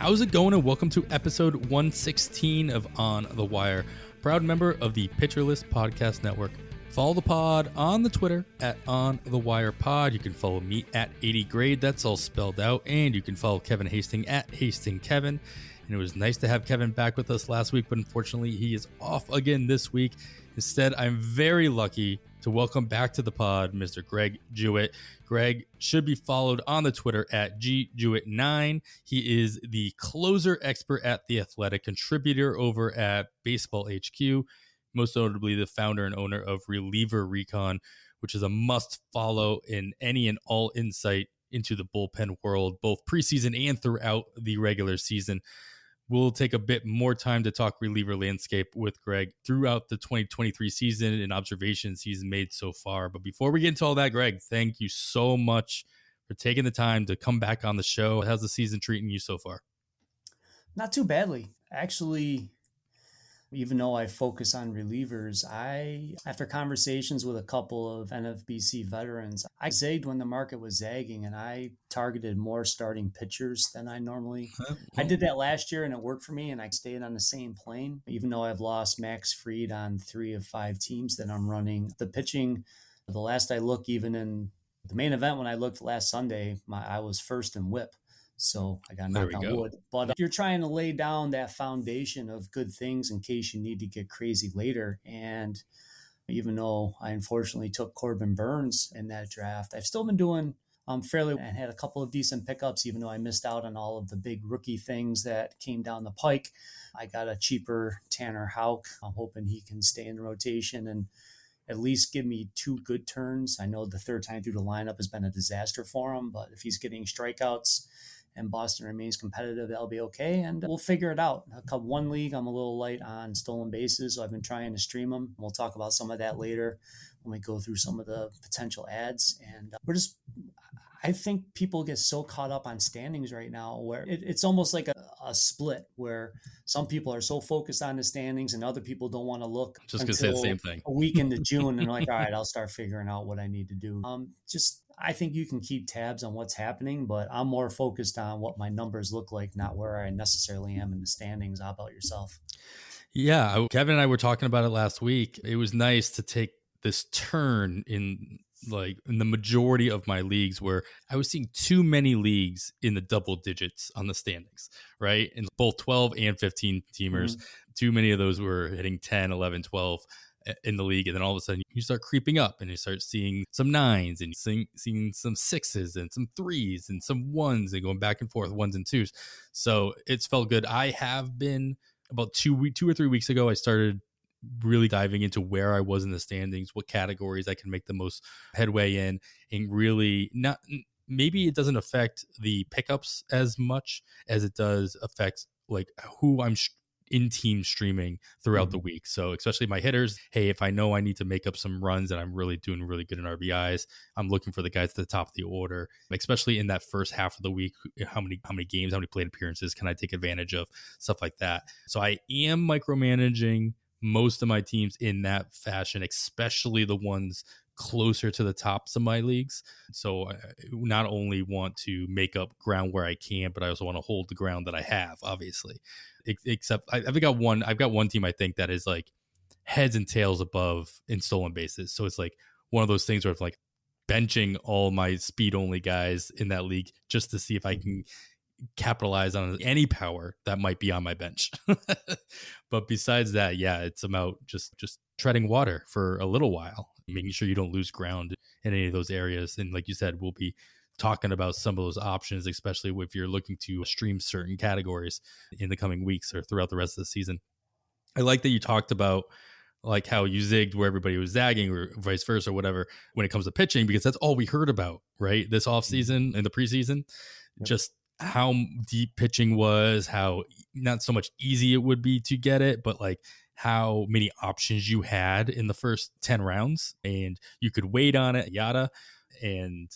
How's it going? And welcome to episode 116 of On the Wire, proud member of the Pitcher List Podcast Network. Follow the pod on the Twitter at On the Wire Pod. You can follow me at 80grade. That's all spelled out. And you can follow Kevin Hastings at HastingKevin. And it was nice to have Kevin back with us last week, but unfortunately he is off again this week. Instead, I'm very lucky to welcome back to the pod Mr. Greg Jewett. Greg should be followed on the Twitter at GJewett9. He is the closer expert at The Athletic, contributor over at Baseball HQ, most notably the founder and owner of Reliever Recon, which is a must follow in any and all insight into the bullpen world, both preseason and throughout the regular season. We'll take a bit more time to talk reliever landscape with Greg throughout the 2023 season and observations he's made so far. But before we get into all that, Greg, thank you so much for taking the time to come back on the show. How's the season treating you so far? Not too badly. Actually, even though I focus on relievers, after conversations with a couple of NFBC veterans, I zagged when the market was zagging, and I targeted more starting pitchers than I normally. I did that last year, and it worked for me, and I stayed on the same plane. Even though I've lost Max Fried on 3 of 5 teams that I'm running, the pitching, the last I looked, even in the main event when I looked last Sunday, I was first in whip. So I got knocked on wood. But you're trying to lay down that foundation of good things in case you need to get crazy later. And even though I unfortunately took Corbin Burnes in that draft, I've still been doing fairly and had a couple of decent pickups, even though I missed out on all of the big rookie things that came down the pike. I got a cheaper Tanner Howe. I'm hoping he can stay in the rotation and at least give me 2 good turns. I know the third time through the lineup has been a disaster for him, but if he's getting strikeouts and Boston remains competitive, that'll be okay. And we'll figure it out. One league, I'm a little light on stolen bases, so I've been trying to stream them. We'll talk about some of that later when we go through some of the potential ads. And I think people get so caught up on standings right now where it's almost like a split where some people are so focused on the standings and other people don't want to look just gonna say the same thing. A week into June and like, all right, I'll start figuring out what I need to do. I think you can keep tabs on what's happening, but I'm more focused on what my numbers look like, not where I necessarily am in the standings. How about yourself? Yeah, Kevin and I were talking about it last week. It was nice to take this turn in the majority of my leagues where I was seeing too many leagues in the double digits on the standings, right? And both 12 and 15 teamers, too many of those were hitting 10, 11, 12 in the league. And then all of a sudden you start creeping up and you start seeing some 9s and seeing some 6s and some 3s and some 1s and going back and forth, 1s and 2s. So it's felt good. I have been about 2 or 3 weeks ago, I started really diving into where I was in the standings, what categories I can make the most headway in, and really not, maybe it doesn't affect the pickups as much as it does affect like who I'm in team streaming throughout the week. So especially my hitters, hey, if I know I need to make up some runs and I'm really doing really good in RBIs, I'm looking for the guys at the top of the order, especially in that first half of the week. How many games, how many plate appearances can I take advantage of, stuff like that. So I am micromanaging most of my teams in that fashion, especially the ones closer to the tops of my leagues. So I not only want to make up ground where I can, but I also want to hold the ground that I have, obviously. Except I've got one team I think that is like heads and tails above in stolen bases. So it's like one of those things where it's like benching all my speed only guys in that league just to see if I can capitalize on any power that might be on my bench. But besides that, yeah, it's about just treading water for a little while, making sure you don't lose ground in any of those areas. And like you said, we'll be talking about some of those options, especially if you're looking to stream certain categories in the coming weeks or throughout the rest of the season. I like that you talked about like how you zigged where everybody was zagging or vice versa or whatever when it comes to pitching, because that's all we heard about, right? This offseason and the preseason, just how deep pitching was, how not so much easy it would be to get it, but like how many options you had in the first 10 rounds and you could wait on it, yada. And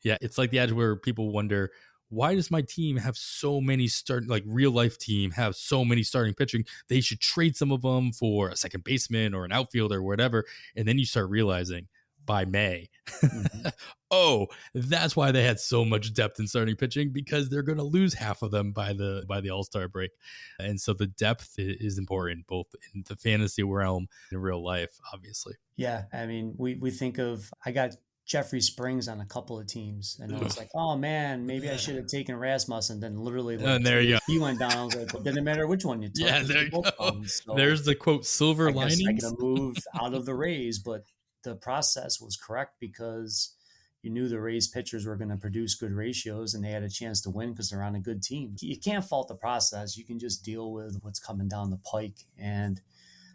yeah, it's like the edge where people wonder, why does my team have so many real life team have so many starting pitching? They should trade some of them for a second baseman or an outfielder or whatever. And then you start realizing, by May. Mhm. Oh, that's why they had so much depth in starting pitching, because they're going to lose half of them by the All-Star break. And so the depth is important, both in the fantasy realm and in real life, obviously. Yeah, I mean, we think of I got Jeffrey Springs on a couple of teams, and I was like, oh man, maybe I should have taken Rasmussen. Then literally like And 2 there you days go. he went down. I was like, well, didn't matter which one you took Yeah, because there they you both go. bummed. So There's the quote silver I guess I could linings. have moved out of the Rays, but the process was correct because you knew the Rays pitchers were going to produce good ratios and they had a chance to win because they're on a good team. You can't fault the process. You can just deal with what's coming down the pike. And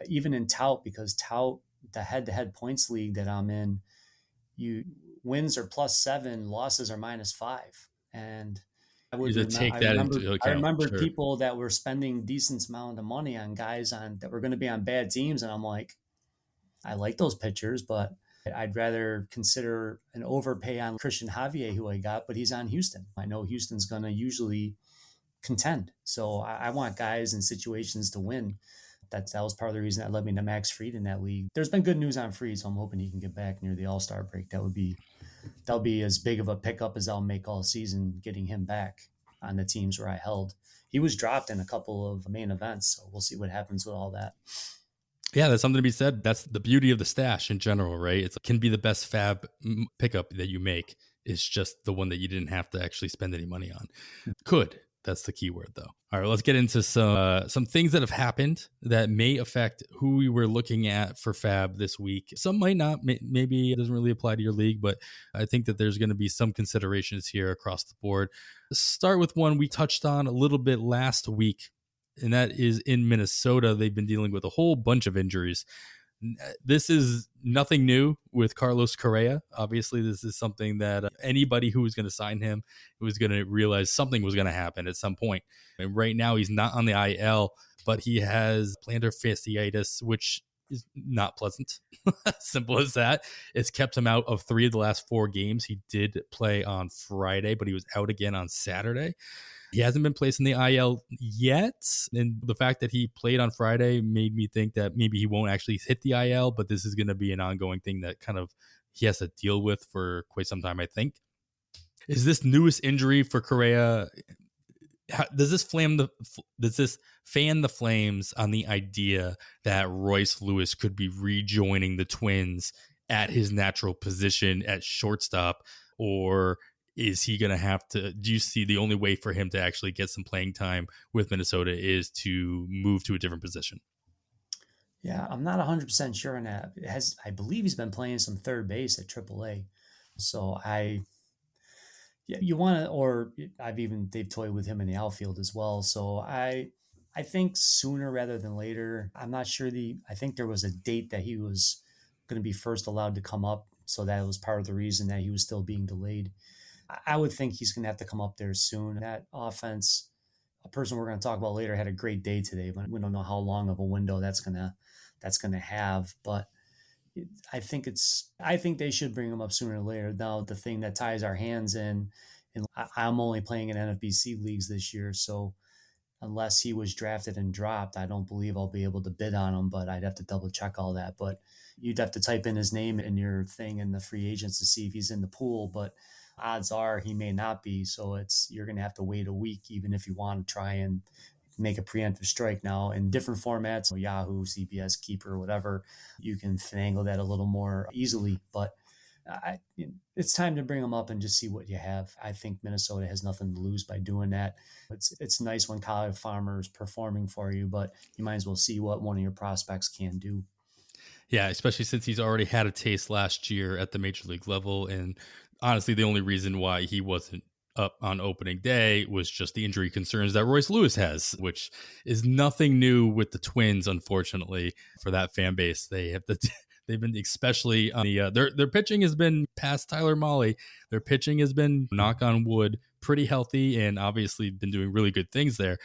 even in Tout, because Tout, the head-to-head points league that I'm in, you wins are +7, losses are -5. And You to take that into I account. remembered Sure. people that were spending decent amount of money on guys on that were going to be on bad teams, and I'm like, I like those pitchers, but I'd rather consider an overpay on Christian Javier, who I got, but he's on Houston. I know Houston's going to usually contend, so I want guys in situations to win. That was part of the reason that led me to Max Fried in that league. There's been good news on Fried, so I'm hoping he can get back near the All-Star break. That'll be as big of a pickup as I'll make all season, getting him back on the teams where I held. He was dropped in a couple of main events, so we'll see what happens with all that. Yeah, there's something to be said. That's the beauty of the stash in general, right? It can be the best FAAB pickup that you make. It's just the one that you didn't have to actually spend any money on. Could. That's the key word, though. All right, let's get into some things that have happened that may affect who we were looking at for FAAB this week. Some might not. Maybe it doesn't really apply to your league, but I think that there's going to be some considerations here across the board. Let's start with one we touched on a little bit last week, and that is in Minnesota. They've been dealing with a whole bunch of injuries. This is nothing new with Carlos Correa. Obviously, this is something that anybody who was going to sign him was going to realize something was going to happen at some point. And right now, he's not on the IL, but he has plantar fasciitis, which is not pleasant. Simple as that. It's kept him out of 3 of the last 4 games. He did play on Friday, but he was out again on Saturday. He hasn't been placed in the IL yet. And the fact that he played on Friday made me think that maybe he won't actually hit the IL, but this is going to be an ongoing thing that kind of he has to deal with for quite some time, I think. Is this newest injury for Correa? Does this fan the flames on the idea that Royce Lewis could be rejoining the Twins at his natural position at shortstop? Or is he going to have to, do you see the only way for him to actually get some playing time with Minnesota is to move to a different position? Yeah, I'm not 100% sure on that. I believe he's been playing some third base at AAA. So yeah, you want to, or they've toyed with him in the outfield as well. So I think sooner rather than later. I'm not sure I think there was a date that he was going to be first allowed to come up. So that was part of the reason that he was still being delayed. I would think he's going to have to come up there soon. That offense, a person we're going to talk about later, had a great day today, but we don't know how long of a window that's going to have. But I think they should bring him up sooner or later. Now, the thing that ties our hands in, and I'm only playing in NFBC leagues this year, so unless he was drafted and dropped, I don't believe I'll be able to bid on him, but I'd have to double check all that. But you'd have to type in his name in your thing in the free agents to see if he's in the pool, but odds are he may not be. So you're going to have to wait a week, even if you want to try and make a preemptive strike. Now in different formats, so Yahoo, CBS, Keeper, whatever, you can finagle that a little more easily, but it's time to bring them up and just see what you have. I think Minnesota has nothing to lose by doing that. It's nice when Kyle Farmer is performing for you, but you might as well see what one of your prospects can do. Yeah, especially since he's already had a taste last year at the major league level. And honestly, the only reason why he wasn't up on opening day was just the injury concerns that Royce Lewis has, which is nothing new with the Twins, unfortunately, for that fan base. They've been, especially on the their pitching has been past Tyler Mahle. Their pitching has been, knock on wood, pretty healthy and obviously been doing really good things there.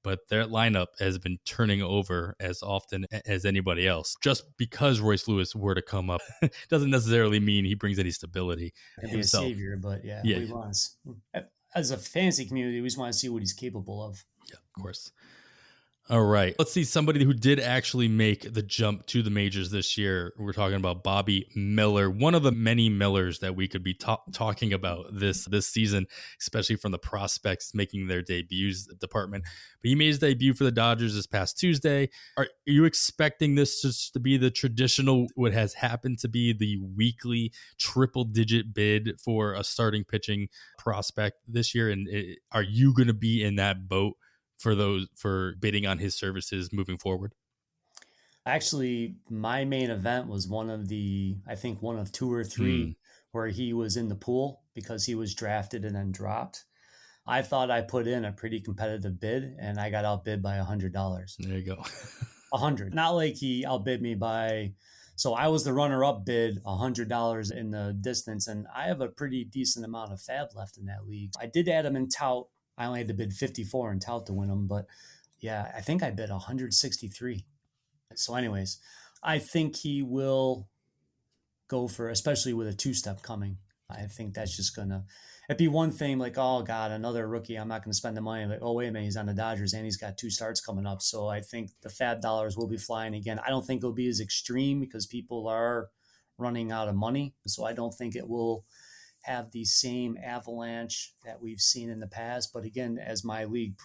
But their lineup has been turning over as often as anybody else. Just because Royce Lewis were to come up doesn't necessarily mean he brings any stability Be a himself. savior, but yeah, Yeah, we want as a fantasy community, we just want to see what he's capable of. yeah, of course. All right. Let's see somebody who did actually make the jump to the majors this year. We're talking about Bobby Miller, one of the many Millers that we could be talking about this season, especially from the prospects making their debuts department. But he made his debut for the Dodgers this past Tuesday. Are you expecting this just to be the traditional, what has happened to be the weekly triple-digit bid for a starting pitching prospect this year? And are you going to be in that boat for bidding on his services moving forward? Actually, my main event was I think one of two or three where he was in the pool because he was drafted and then dropped. I thought I put in a pretty competitive bid and I got outbid by $100. There you go. 100. Not like he outbid me by, so I was the runner up bid, $100 in the distance. And I have a pretty decent amount of FAAB left in that league. I did add him in tout. I only had to bid 54 in tout to win him. But yeah, I think I bid 163. So anyways, I think he will go for, especially with a two-step coming. I think that's just gonna, it'd be one thing like, oh God, another rookie. I'm not going to spend the money. Like, oh wait a minute, he's on the Dodgers and he's got 2 starts coming up. So I think the FAAB dollars will be flying again. I don't think it'll be as extreme because people are running out of money. So I don't think it will have the same avalanche that we've seen in the past. But again, as my league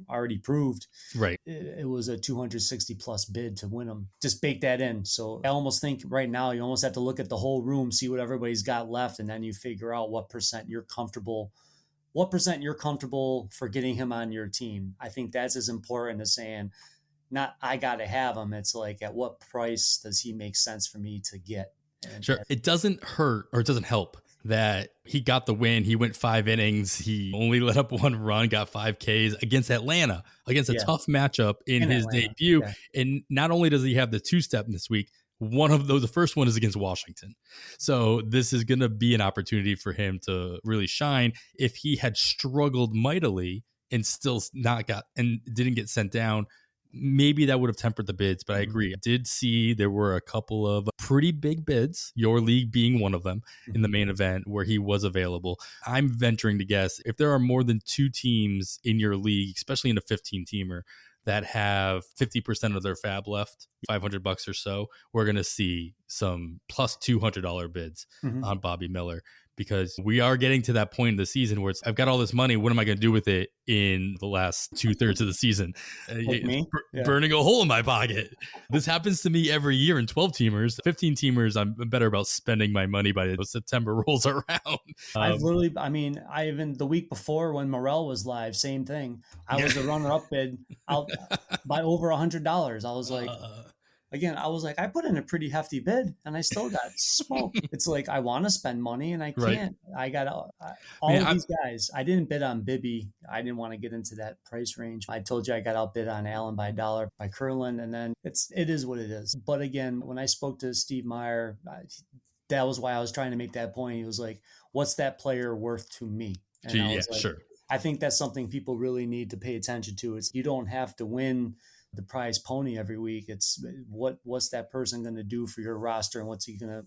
already proved, Right. it was a 260 plus bid to win them. Just bake that in. So I almost think right now you almost have to look at the whole room, see what everybody's got left, and then you figure out what percent you're comfortable for getting him on your team. I think that's as important as saying, not I got to have him. It's like, at what price does he make sense for me to get? And Sure. It doesn't hurt or it doesn't help that he got the win. He went 5 innings. He only let up 1 run, got 5 Ks against Atlanta, against a tough matchup in his Atlanta. debut. Yeah. And not only does he have the 2-step this week, one of those, the first one is against Washington. So this is going to be an opportunity for him to really shine. If he had struggled mightily and still didn't get sent down, maybe that would have tempered the bids, but I agree. I did see there were a couple of pretty big bids, your league being one of them, in the main event where he was available. I'm venturing to guess if there are more than 2 teams in your league, especially in a 15-teamer, that have 50% of their FAAB left, $500 or so, we're going to see some plus $200 bids on Bobby Miller, because we are getting to that point in the season where I've got all this money. What am I going to do with it in the last 2/3 of the season? Like me? Burning a hole in my pocket. This happens to me every year in 12-teamers. 15-teamers, I'm better about spending my money by the September rolls around. I even the week before when Morel was live, same thing. I was the runner-up bid out by over $100. I was like, I put in a pretty hefty bid and I still got smoked. It's like, I want to spend money and I can't. Right. I got all of these guys. I didn't bid on Bibby. I didn't want to get into that price range. I told you I got outbid on Allen by $1 by Curlin, and then it is what it is. But again, when I spoke to Steve Meyer, that was why I was trying to make that point. He was like, what's that player worth to me? And I was like, sure. I think that's something people really need to pay attention to. You don't have to win the prize pony every week. It's what's that person going to do for your roster, and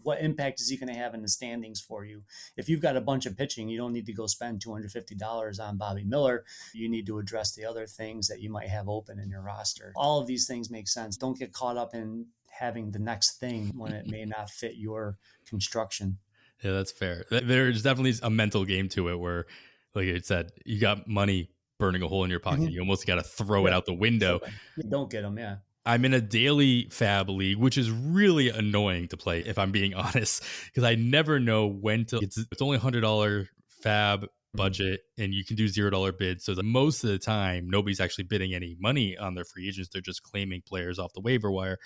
what impact is he going to have in the standings for you? If you've got a bunch of pitching, you don't need to go spend $250 on Bobby Miller. You need to address the other things that you might have open in your roster. All of these things make sense. Don't get caught up in having the next thing when it may not fit your construction. Yeah, that's fair. There's definitely a mental game to it where, like I said, you got money burning a hole in your pocket. You almost got to throw it out the window. Don't get them. Yeah. I'm in a daily FAAB league, which is really annoying to play, if I'm being honest, because I never know when to. It's only $100 FAAB budget, and you can do $0 bids. So most of the time, nobody's actually bidding any money on their free agents. They're just claiming players off the waiver wire.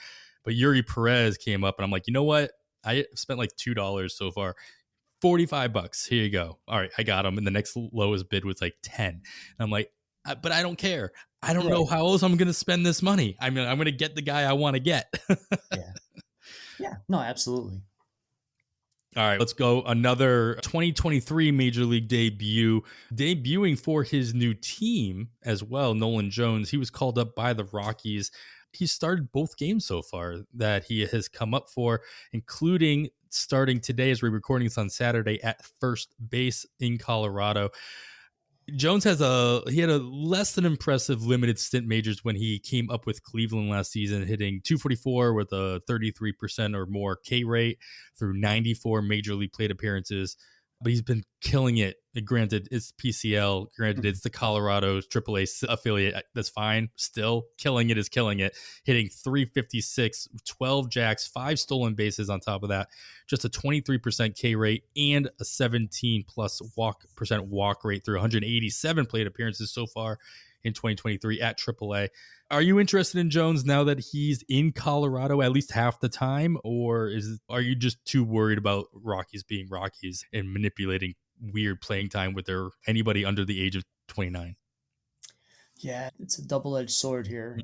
But Yuri Perez came up, and I'm like, you know what? I spent like $2 so far. $45. Here you go. All right, I got him. And the next lowest bid was like 10. And I'm like, but I don't care. I don't know how else I'm going to spend this money. I mean, I'm going to get the guy I want to get. Yeah. No, absolutely. All right, let's go. Another 2023 Major League debut, debuting for his new team as well, Nolan Jones. He was called up by the Rockies. He started both games so far that he has come up for, including starting today as we're recording this on Saturday at first base in Colorado. Jones had a less than impressive limited stint majors when he came up with Cleveland last season, hitting 244 with a 33% or more K rate through 94 major league plate appearances. But he's been killing it. Granted, it's PCL. Granted, it's the Colorado's AAA affiliate. That's fine. Still, killing it is killing it. Hitting 356, 12 jacks, 5 stolen bases on top of that. Just a 23% K rate and a 17 plus walk rate through 187 plate appearances so far in 2023 at AAA. Are you interested in Jones now that he's in Colorado at least half the time, or are you just too worried about Rockies being Rockies and manipulating weird playing time with anybody under the age of 29? Yeah, it's a double-edged sword here.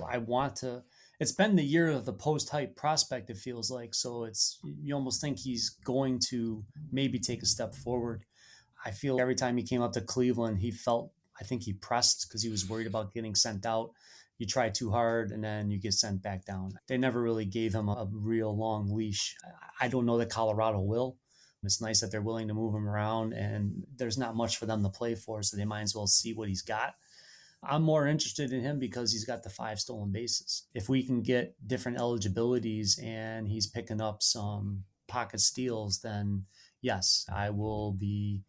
It's been the year of the post-hype prospect, it feels like. So you almost think he's going to maybe take a step forward. I feel every time he came up to Cleveland, I think he pressed because he was worried about getting sent out. You try too hard and then you get sent back down. They never really gave him a real long leash. I don't know that Colorado will. It's nice that they're willing to move him around, and there's not much for them to play for, so they might as well see what he's got. I'm more interested in him because he's got the 5 stolen bases. If we can get different eligibilities and he's picking up some pocket steals, then yes, I will be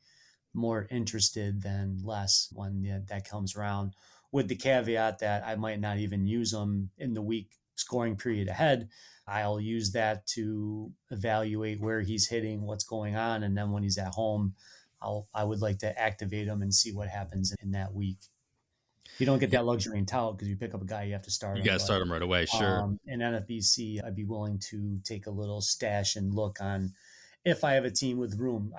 more interested than less when that comes around, with the caveat that I might not even use him in the week scoring period ahead. I'll use that to evaluate where he's hitting, what's going on, and then when he's at home, I would like to activate him and see what happens in that week. You don't get that luxury in tout because you pick up a guy, you have to start him. You got to start him right away, sure. In NFBC, I'd be willing to take a little stash and look on if I have a team with room.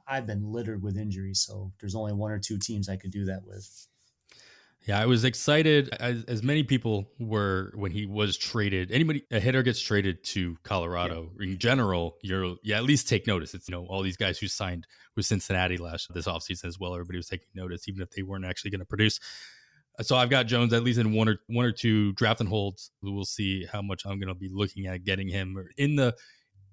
I've been littered with injuries, so there's only 1 or 2 teams I could do that with. Yeah, I was excited, as many people were when he was traded. A hitter gets traded to Colorado, in general, at least take notice. It's, all these guys who signed with Cincinnati this offseason as well. Everybody was taking notice, even if they weren't actually going to produce. So I've got Jones at least in one or two draft and holds. We'll see how much I'm going to be looking at getting him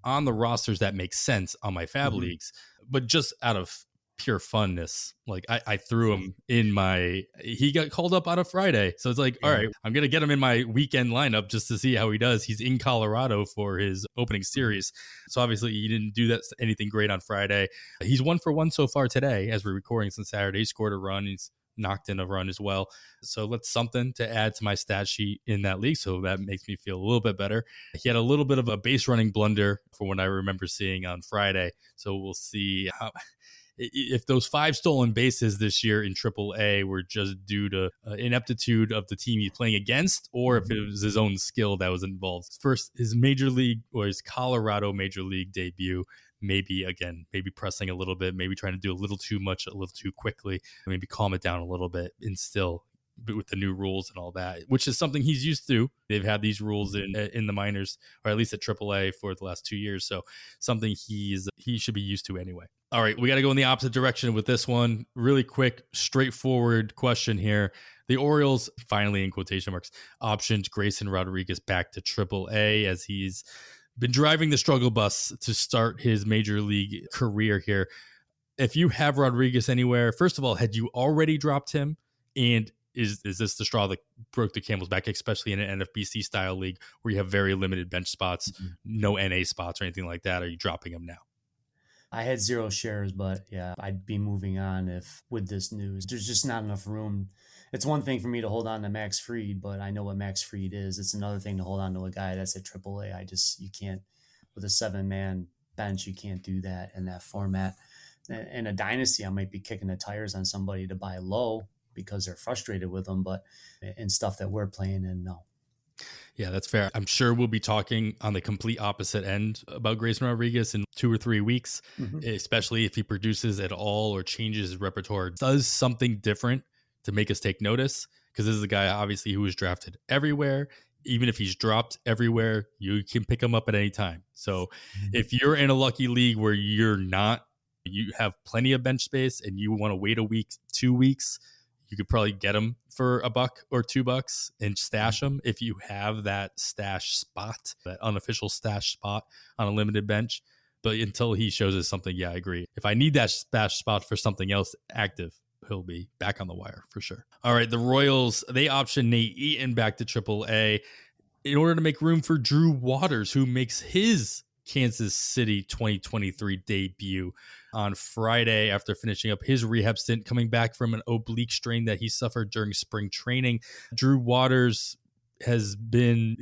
on the rosters that make sense on my FAAB leagues, but just out of pure funness. Like I threw him he got called up on a Friday. So it's like, all right, I'm going to get him in my weekend lineup just to see how he does. He's in Colorado for his opening series. So obviously he didn't do anything great on Friday. He's 1 for 1 so far today as we're recording since Saturday. He scored a run. He's knocked in a run as well. So that's something to add to my stat sheet in that league. So that makes me feel a little bit better. He had a little bit of a base running blunder for what I remember seeing on Friday. So we'll see if those 5 stolen bases this year in AAA were just due to ineptitude of the team he's playing against, or if it was his own skill that was involved. First, his his Colorado major league debut, maybe pressing a little bit, maybe trying to do a little too much, a little too quickly, maybe calm it down a little bit, and still with the new rules and all that, which is something he's used to. They've had these rules in the minors, or at least at AAA for the last 2 years. So something he should be used to anyway. All right, we got to go in the opposite direction with this one. Really quick, straightforward question here. The Orioles finally, in quotation marks, optioned Grayson Rodriguez back to AAA as he's been driving the struggle bus to start his major league career here. If you have Rodriguez anywhere, first of all, had you already dropped him? And is this the straw that broke the camel's back, especially in an NFBC style league where you have very limited bench spots, no NA spots or anything like that? Are you dropping him now? I had 0 shares, but yeah, I'd be moving on with this news. There's just not enough room. It's one thing for me to hold on to Max Fried, but I know what Max Fried is. It's another thing to hold on to a guy that's at AAA. You can't, with a 7-man bench, you can't do that in that format. In a dynasty, I might be kicking the tires on somebody to buy low because they're frustrated with them, but in stuff that we're playing in, no. Yeah, that's fair. I'm sure we'll be talking on the complete opposite end about Grayson Rodriguez in 2 or 3 weeks, especially if he produces at all or changes his repertoire, does something different to make us take notice, because this is a guy, obviously, who was drafted everywhere. Even if he's dropped everywhere, you can pick him up at any time. So if you're in a lucky league where you have plenty of bench space and you want to wait a week, 2 weeks, you could probably get him for $1 or $2 and stash him if you have that stash spot, that unofficial stash spot on a limited bench. But until he shows us something, yeah, I agree. If I need that stash spot for something else active, he'll be back on the wire for sure. All right, the Royals, they option Nate Eaton back to AAA in order to make room for Drew Waters, who makes his Kansas City 2023 debut on Friday after finishing up his rehab stint, coming back from an oblique strain that he suffered during spring training. Drew Waters has been,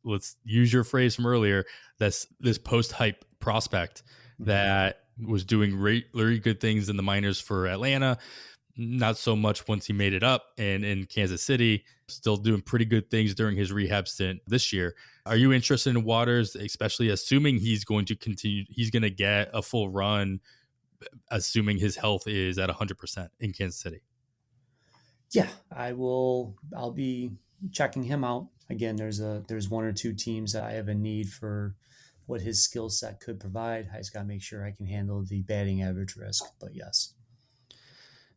let's use your phrase from earlier, this post-hype prospect that was doing very good things in the minors for Atlanta. Not so much once he made it up, and in Kansas City, still doing pretty good things during his rehab stint this year. Are you interested in Waters, especially assuming he's going to continue, he's going to get a full run, assuming his health is at 100% in Kansas City? Yeah, I'll be checking him out. Again, there's one or two teams that I have a need for what his skill set could provide. I just got to make sure I can handle the batting average risk, but yes.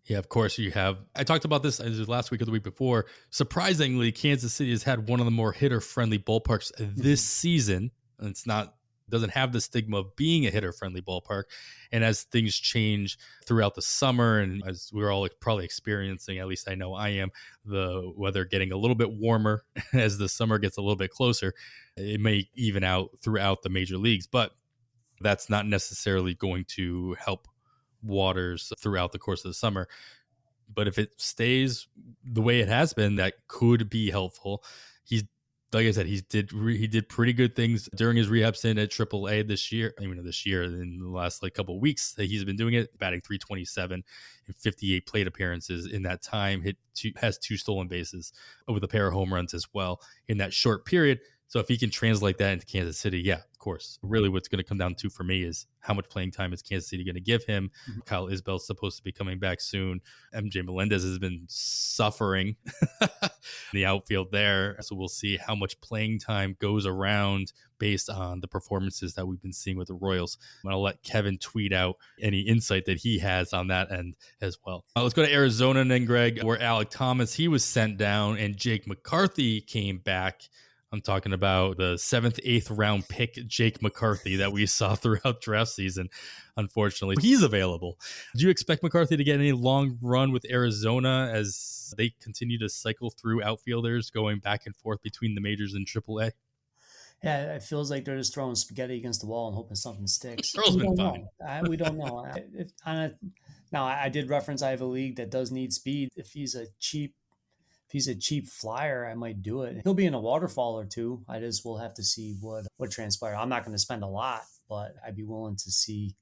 Yeah, of course you have. I talked about this last week or the week before. Surprisingly, Kansas City has had one of the more hitter-friendly ballparks this season. And doesn't have the stigma of being a hitter-friendly ballpark. And as things change throughout the summer, and as we're all probably experiencing, at least I know I am, the weather getting a little bit warmer as the summer gets a little bit closer, it may even out throughout the major leagues. But that's not necessarily going to help Waters throughout the course of the summer. But if it stays the way it has been, that could be helpful. He's, like I said, he did pretty good things during his rehab stint at AAA this year. I mean, this year, in the last couple of weeks that he's been doing it, batting .327 and 58 plate appearances in that time. Has 2 stolen bases with a pair of home runs as well in that short period. So if he can translate that into Kansas City, yeah, of course. Really what's going to come down to for me is how much playing time is Kansas City going to give him. Kyle Isbell's supposed to be coming back soon. MJ Melendez has been suffering in the outfield there. So we'll see how much playing time goes around based on the performances that we've been seeing with the Royals. I'm going to let Kevin tweet out any insight that he has on that end as well. Let's go to Arizona and then, Greg, where Alek Thomas, he was sent down and Jake McCarthy came back. I'm talking about the 7th, 8th round pick, Jake McCarthy, that we saw throughout draft season. Unfortunately, he's available. Do you expect McCarthy to get any long run with Arizona as they continue to cycle through outfielders going back and forth between the majors and AAA? Yeah, it feels like they're just throwing spaghetti against the wall and hoping something sticks. Earl's been fine. We don't know. Now, I did reference I have a league that does need speed. If he's a cheap flyer, I might do it. He'll be in a waterfall or two. We'll have to see what transpires. I'm not going to spend a lot, but I'd be willing to see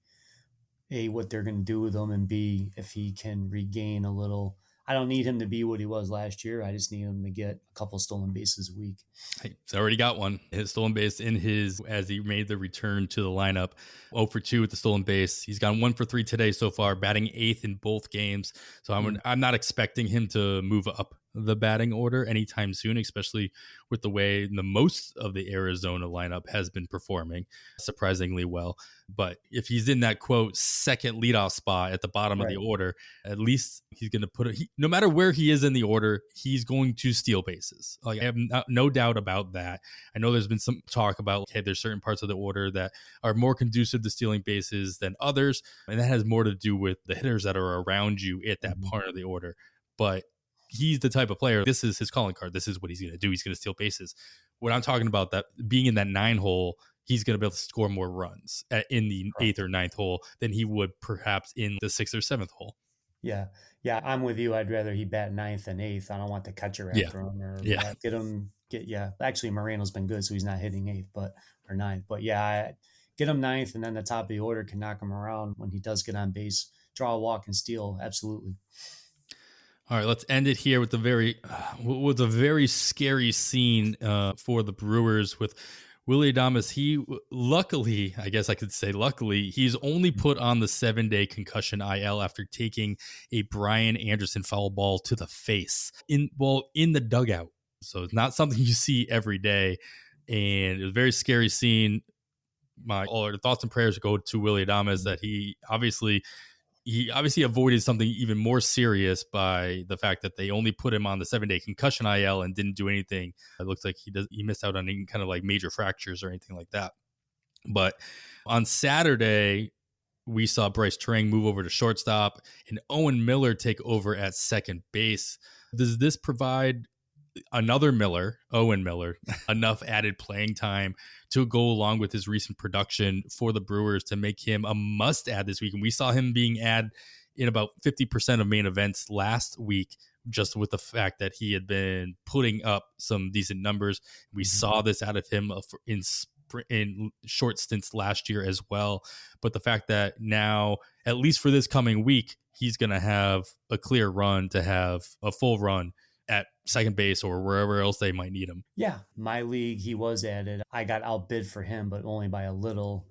A, what they're going to do with him, and B, if he can regain a little. I don't need him to be what he was last year. I just need him to get a couple stolen bases a week. He's already got one. His stolen base as he made the return to the lineup. 0 for 2 with the stolen base. He's gone 1 for 3 today so far, batting 8th in both games. So I'm not expecting him to move up the batting order anytime soon, especially with the way the most of the Arizona lineup has been performing surprisingly well. But if he's in that, quote, second leadoff spot at the bottom of the order, at least he's going to no matter where he is in the order, he's going to steal bases. Like, I have no doubt about that. I know there's been some talk about, okay, there's certain parts of the order that are more conducive to stealing bases than others. And that has more to do with the hitters that are around you at that part of the order. But he's the type of player, this is his calling card. This is what he's going to do. He's going to steal bases. When I'm talking about that, being in that 9 hole, he's going to be able to score more runs in the 8th or 9th hole than he would perhaps in the 6th or 7th hole. Yeah, I'm with you. I'd rather he bat 9th than 8th. I don't want the catcher after him or get him. Actually, Moreno's been good, so he's not hitting 8th or 9th. But yeah, get him 9th, and then the top of the order can knock him around when he does get on base, draw a walk and steal. Absolutely. All right, let's end it here with a very scary scene for the Brewers with Willy Adames. He luckily, I guess I could say luckily, he's only put on the 7-day concussion IL after taking a Brian Anderson foul ball to the face in the dugout. So it's not something you see every day, and it was a very scary scene. All our thoughts and prayers go to Willy Adames that he obviously avoided something even more serious by the fact that they only put him on the 7-day concussion IL and didn't do anything. It looks like he missed out on any kind of like major fractures or anything like that. But on Saturday, we saw Bryce Terang move over to shortstop and Owen Miller take over at second base. Does this provide another Miller, Owen Miller, enough added playing time to go along with his recent production for the Brewers to make him a must add this week? And we saw him being added in about 50% of main events last week, just with the fact that he had been putting up some decent numbers. We saw this out of him in short stints last year as well. But the fact that now, at least for this coming week, he's going to have a clear run to have a full run at second base or wherever else they might need him. Yeah, my league, he was added. I got outbid for him, but only by a little.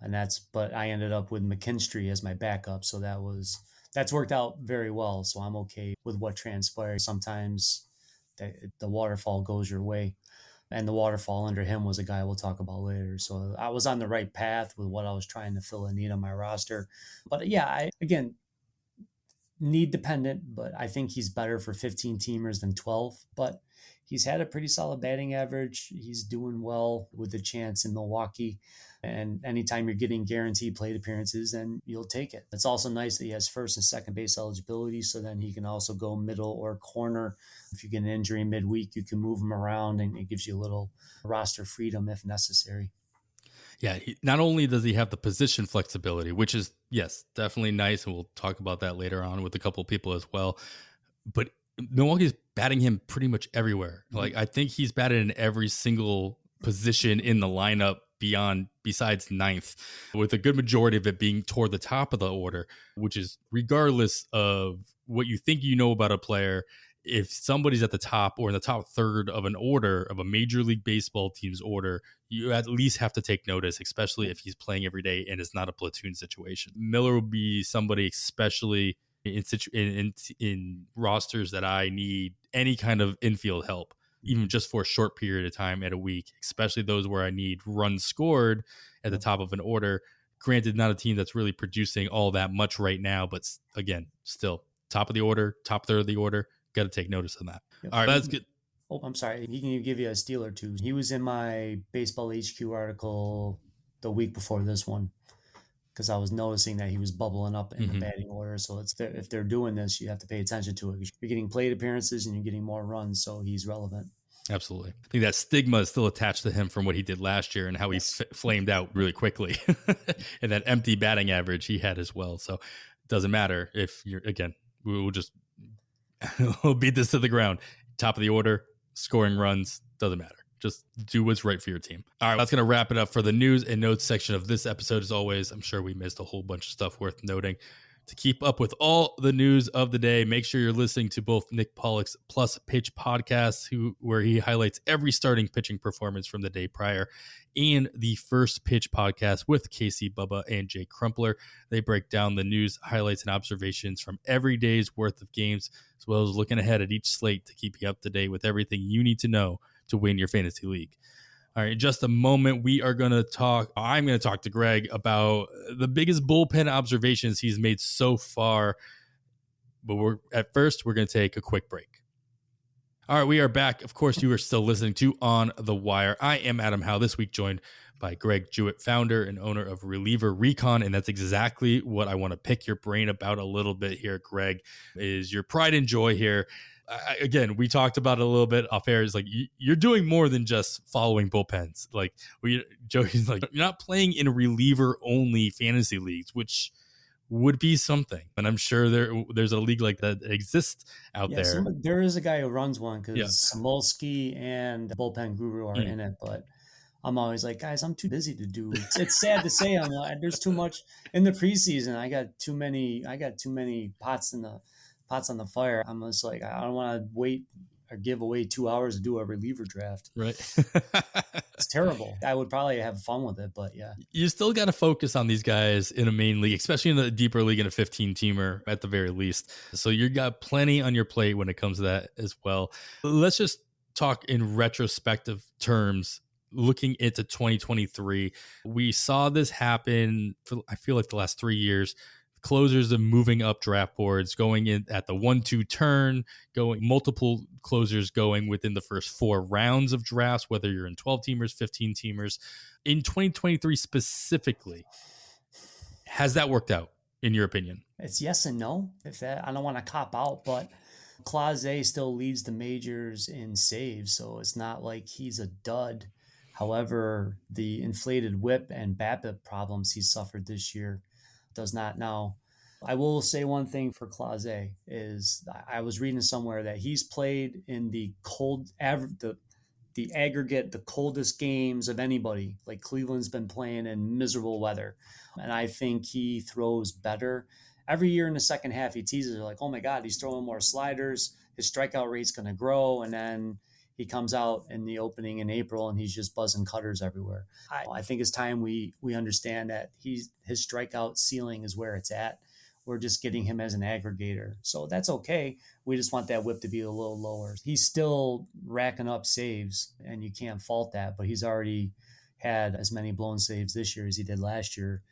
But I ended up with McKinstry as my backup. So that's worked out very well. So I'm okay with what transpired. Sometimes the waterfall goes your way. And the waterfall under him was a guy we'll talk about later. So I was on the right path with what I was trying to fill a need on my roster. But yeah, again, need dependent, but I think he's better for 15 teamers than 12. But he's had a pretty solid batting average. He's doing well with the chance in Milwaukee. And anytime you're getting guaranteed plate appearances, then you'll take it. It's also nice that he has first and second base eligibility, so then he can also go middle or corner. If you get an injury midweek, you can move him around, and it gives you a little roster freedom if necessary. Yeah, not only does he have the position flexibility, which is, yes, definitely nice, and we'll talk about that later on with a couple of people as well, but Milwaukee's batting him pretty much everywhere. Like, I think he's batted in every single position in the lineup besides ninth, with a good majority of it being toward the top of the order, which is regardless of what you think you know about a player. If somebody's at the top or in the top third of an order of a Major League Baseball team's order, you at least have to take notice, especially if he's playing every day and it's not a platoon situation. Miller will be somebody, especially in rosters that I need any kind of infield help, even just for a short period of time at a week, especially those where I need runs scored at the top of an order. Granted, not a team that's really producing all that much right now, but again, still top of the order, top third of the order. Got to take notice of that. Yep. All right, that's good. Oh, I'm sorry. He can give you a steal or two. He was in my Baseball HQ article the week before this one, because I was noticing that he was bubbling up in the batting order. So if they're doing this, you have to pay attention to it. You're getting plate appearances and you're getting more runs, so he's relevant. Absolutely. I think that stigma is still attached to him from what he did last year and how he flamed out really quickly. And that empty batting average he had as well. So it doesn't matter if you're, again, we will just we'll beat this to the ground. Top of the order, scoring runs, doesn't matter. Just do what's right for your team. All right, that's going to wrap it up for the news and notes section of this episode. As always, I'm sure we missed a whole bunch of stuff worth noting. To keep up with all the news of the day, make sure you're listening to both Nick Pollock's Plus Pitch podcasts, where he highlights every starting pitching performance from the day prior, and the First Pitch podcast with Casey Bubba and Jay Crumpler. They break down the news, highlights, and observations from every day's worth of games, as well as looking ahead at each slate to keep you up to date with everything you need to know to win your fantasy league. All right, in just a moment, I'm going to talk to Greg about the biggest bullpen observations he's made so far. But first, we're going to take a quick break. All right, we are back. Of course, you are still listening to On the Wire. I am Adam Howe, this week joined by Greg Jewett, founder and owner of Reliever Recon. And that's exactly what I want to pick your brain about a little bit here, Greg, is your pride and joy here. Again, we talked about it a little bit off air. Is like you're doing more than just following bullpens. Like Joey's like, you're not playing in reliever only fantasy leagues, which would be something. And I'm sure there's a league like that exists out there. There is a guy who runs one because Samolsky and Bullpen Guru are in it, but I'm always like, guys, I'm too busy to do. It's sad to say, there's too much in the preseason. I got too many pots on the fire. I'm just like, I don't want to wait or give away 2 hours to do a reliever draft. Right. It's terrible. I would probably have fun with it, but yeah. You still got to focus on these guys in a main league, especially in the deeper league in a 15-teamer at the very least. So you got plenty on your plate when it comes to that as well. Let's just talk in retrospective terms. Looking into 2023, we saw this happen for, I feel like, the last 3 years. Closers are moving up draft boards, going in at the 1-2 turn, multiple closers going within the first 4 rounds of drafts, whether you're in 12-teamers, 15-teamers. In 2023 specifically, has that worked out? in your opinion? It's yes and no. If that, I don't want to cop out, but Clase still leads the majors in saves, so it's not like he's a dud. However, the inflated whip and BABIP problems he suffered this year does not now. I will say one thing for Clase is I was reading somewhere that he's played in the cold average the aggregate, the coldest games of anybody. Like Cleveland's been playing in miserable weather. And I think he throws better. Every year in the second half, he teases like, oh my God, he's throwing more sliders. His strikeout rate's going to grow. And then he comes out in the opening in April and he's just buzzing cutters everywhere. I think it's time we understand that his strikeout ceiling is where it's at. We're just getting him as an aggregator. So that's okay. We just want that whip to be a little lower. He's still racking up saves, and you can't fault that, but he's already had as many blown saves this year as he did last year.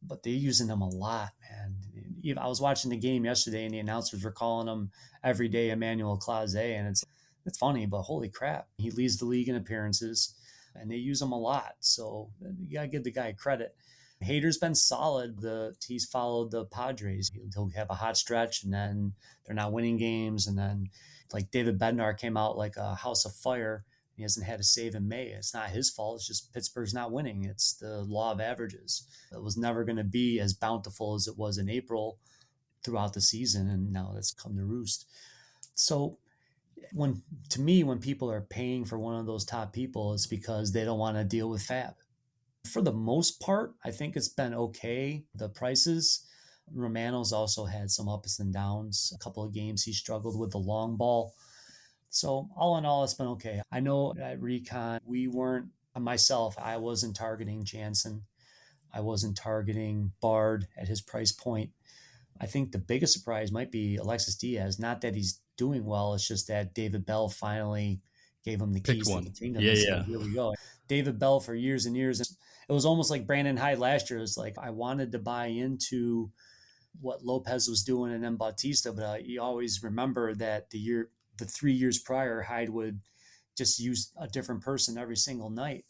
But they're using him a lot, man. I was watching the game yesterday, and the announcers were calling him every day Emmanuel Clase, and it's funny, but holy crap. He leads the league in appearances, and they use him a lot. So you got to give the guy credit. Hader's been solid. He's followed the Padres. He'll have a hot stretch, and then they're not winning games. And then, like David Bednar came out like a house of fire. He hasn't had a save in May. It's not his fault. It's just Pittsburgh's not winning. It's the law of averages. It was never going to be as bountiful as it was in April throughout the season, and now that's come to roost. So when people are paying for one of those top people, it's because they don't want to deal with FAAB. For the most part, I think it's been okay. The prices, Romano's also had some ups and downs. A couple of games he struggled with the long ball. So all in all, it's been okay. I know at Recon, I wasn't targeting Jansen. I wasn't targeting Bard at his price point. I think the biggest surprise might be Alexis Diaz. Not that he's doing well. It's just that David Bell finally gave him the keys to the kingdom. Yeah, yeah. Here we go. David Bell for years and years. It was almost like Brandon Hyde last year. It was like I wanted to buy into what Lopez was doing and then Bautista, but you always remember that the 3 years prior, Hyde would just use a different person every single night.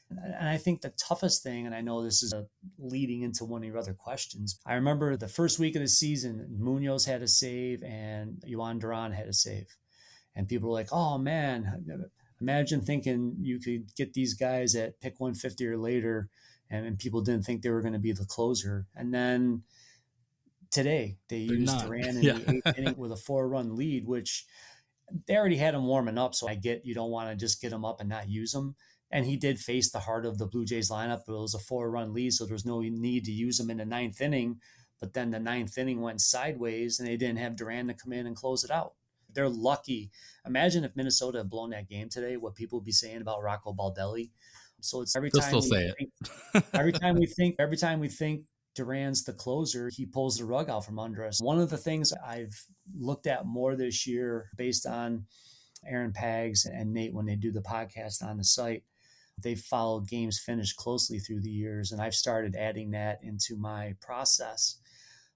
And I think the toughest thing, and I know this is leading into one of your other questions, I remember the first week of the season, Munoz had a save and Yohan Duran had a save. And people were like, oh man, imagine thinking you could get these guys at pick 150 or later, and people didn't think they were going to be the closer. And then today they used Duran in the 8th inning with a 4-run lead, which they already had him warming up. So I get you don't want to just get him up and not use him. And he did face the heart of the Blue Jays lineup, but it was a 4-run lead, so there was no need to use him in the 9th inning. But then the 9th inning went sideways, and they didn't have Duran to come in and close it out. They're lucky. Imagine if Minnesota had blown that game today, what people would be saying about Rocco Baldelli. So it's every time we think Duran's the closer, he pulls the rug out from under us. One of the things I've looked at more this year based on Aaron Pags and Nate when they do the podcast on the site, they've followed games finished closely through the years, and I've started adding that into my process.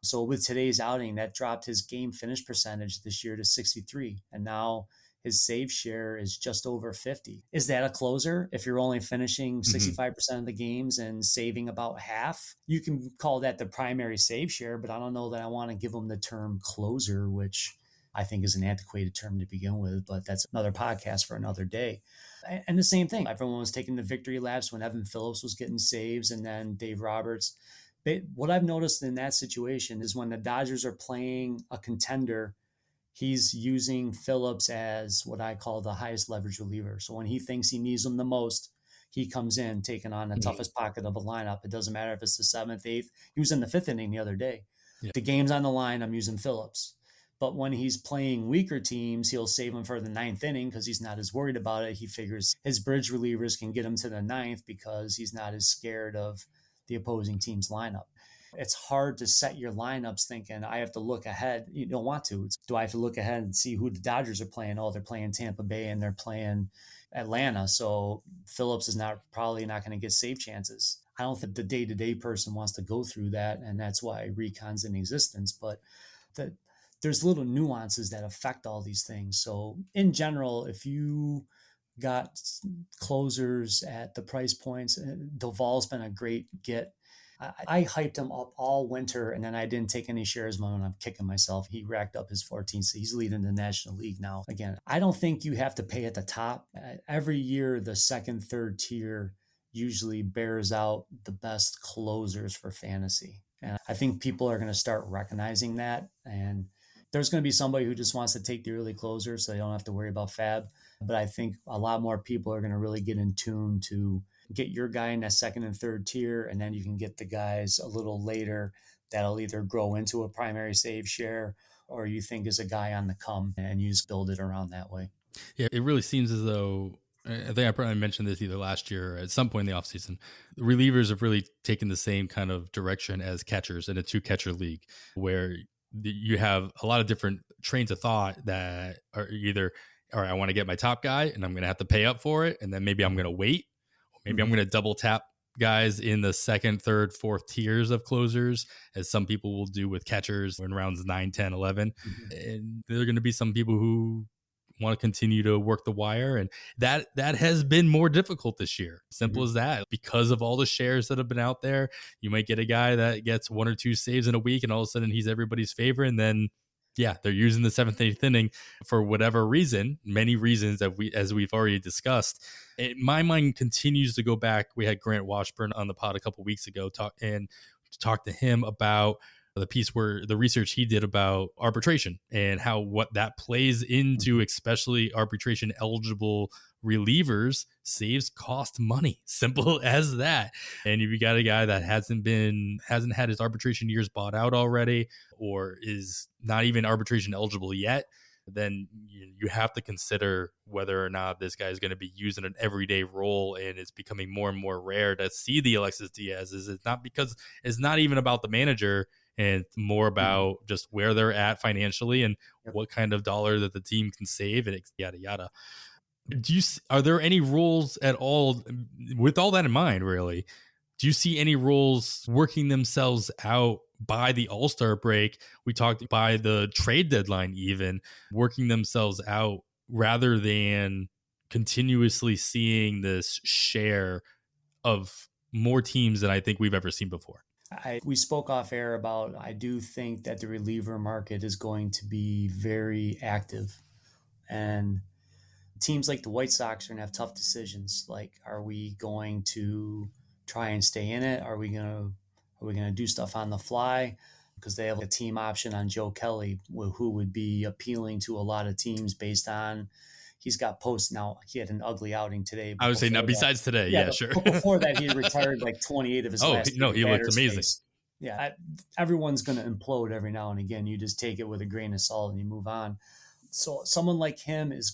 So with today's outing, that dropped his game finish percentage this year to 63, and now his save share is just over 50. Is that a closer? If you're only finishing 65% of the games and saving about half, you can call that the primary save share, but I don't know that I want to give him the term closer, which I think is an antiquated term to begin with, but that's another podcast for another day. And the same thing, everyone was taking the victory laps when Evan Phillips was getting saves and then Dave Roberts. What I've noticed in that situation is when the Dodgers are playing a contender, he's using Phillips as what I call the highest leverage reliever. So when he thinks he needs him the most, he comes in taking on the toughest pocket of a lineup. It doesn't matter if it's the 7th, 8th. He was in the 5th inning the other day. Yeah. The game's on the line, I'm using Phillips. But when he's playing weaker teams, he'll save him for the 9th inning because he's not as worried about it. He figures his bridge relievers can get him to the 9th because he's not as scared of the opposing team's lineup. It's hard to set your lineups thinking I have to look ahead. You don't want to. Do I have to look ahead and see who the Dodgers are playing? Oh, they're playing Tampa Bay and they're playing Atlanta. So Phillips is probably not going to get save chances. I don't think the day-to-day person wants to go through that, and that's why Recon's in existence. But there's little nuances that affect all these things. So in general, if you got closers at the price points, Duvall's been a great get. I hyped him up all winter, and then I didn't take any shares when I'm kicking myself. He racked up his 14th. So he's leading the National League now. Again, I don't think you have to pay at the top. Every year, the second, third tier usually bears out the best closers for fantasy. And I think people are going to start recognizing that. And there's going to be somebody who just wants to take the early closer so they don't have to worry about FAAB. But I think a lot more people are going to really get in tune to get your guy in that second and third tier, and then you can get the guys a little later that'll either grow into a primary save share or you think is a guy on the come, and you just build it around that way. Yeah, it really seems as though, I think I probably mentioned this either last year or at some point in the offseason, the relievers have really taken the same kind of direction as catchers in a 2-catcher league, where you have a lot of different trains of thought that are either, all right, I want to get my top guy and I'm going to have to pay up for it, and then maybe I'm going to wait. Maybe I'm going to double tap guys in the second, third, fourth tiers of closers, as some people will do with catchers in rounds 9, 10, 11. And there are going to be some people who want to continue to work the wire. And that has been more difficult this year. Simple as that. Because of all the shares that have been out there, you might get a guy that gets 1 or 2 saves in a week, and all of a sudden he's everybody's favorite. And then they're using the 7th, 8th inning for whatever reason, many reasons that as we've already discussed. My mind continues to go back. We had Grant Washburn on the pod a couple weeks ago talk to him about the piece where the research he did about arbitration and how what that plays into, especially arbitration eligible relievers. Saves cost money. Simple as that. And if you got a guy that hasn't had his arbitration years bought out already, or is not even arbitration eligible yet, then you have to consider whether or not this guy is going to be using an everyday role. And it's becoming more and more rare to see the Alexis Diaz's. It's not because it's not even about the manager, and it's more about just where they're at financially and what kind of dollar that the team can save, and yada yada. Are there any rules at all with all that in mind? Really, do you see any rules working themselves out by the All-Star break? We talked by the trade deadline, even working themselves out, rather than continuously seeing this share of more teams than I think we've ever seen before. We spoke off air about, I do think that the reliever market is going to be very active, and teams like the White Sox are going to have tough decisions. Like, are we going to try and stay in it? Are we going to do stuff on the fly? Because they have a team option on Joe Kelly, who would be appealing to a lot of teams based on, he's got posts now. He had an ugly outing today. I would say now, besides today. Yeah, sure. Before that, he had retired like 28 of his last. No, he looked amazing. Space. Yeah, everyone's going to implode every now and again. You just take it with a grain of salt and you move on. So someone like him is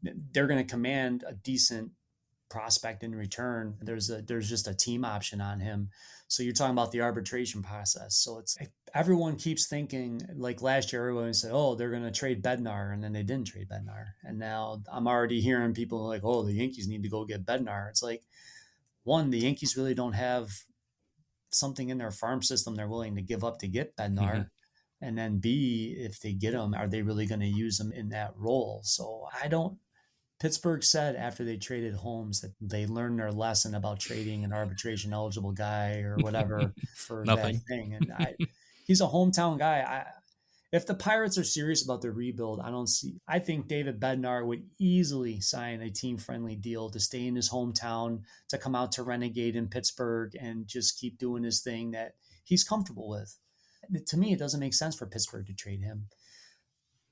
they're going to command a decent prospect in return. There's just a team option on him. So you're talking about the arbitration process. So it's everyone keeps thinking, like last year, everyone said, oh, they're going to trade Bednar, and then they didn't trade Bednar. And now I'm already hearing people like, oh, the Yankees need to go get Bednar. It's like, one, the Yankees really don't have something in their farm system they're willing to give up to get Bednar. And then B, if they get him, are they really going to use him in that role? So Pittsburgh said after they traded Holmes that they learned their lesson about trading an arbitration eligible guy or whatever for that thing. And he's a hometown guy. If the Pirates are serious about their rebuild, I think David Bednar would easily sign a team-friendly deal to stay in his hometown, to come out to renegade in Pittsburgh and just keep doing his thing that he's comfortable with. To me, it doesn't make sense for Pittsburgh to trade him.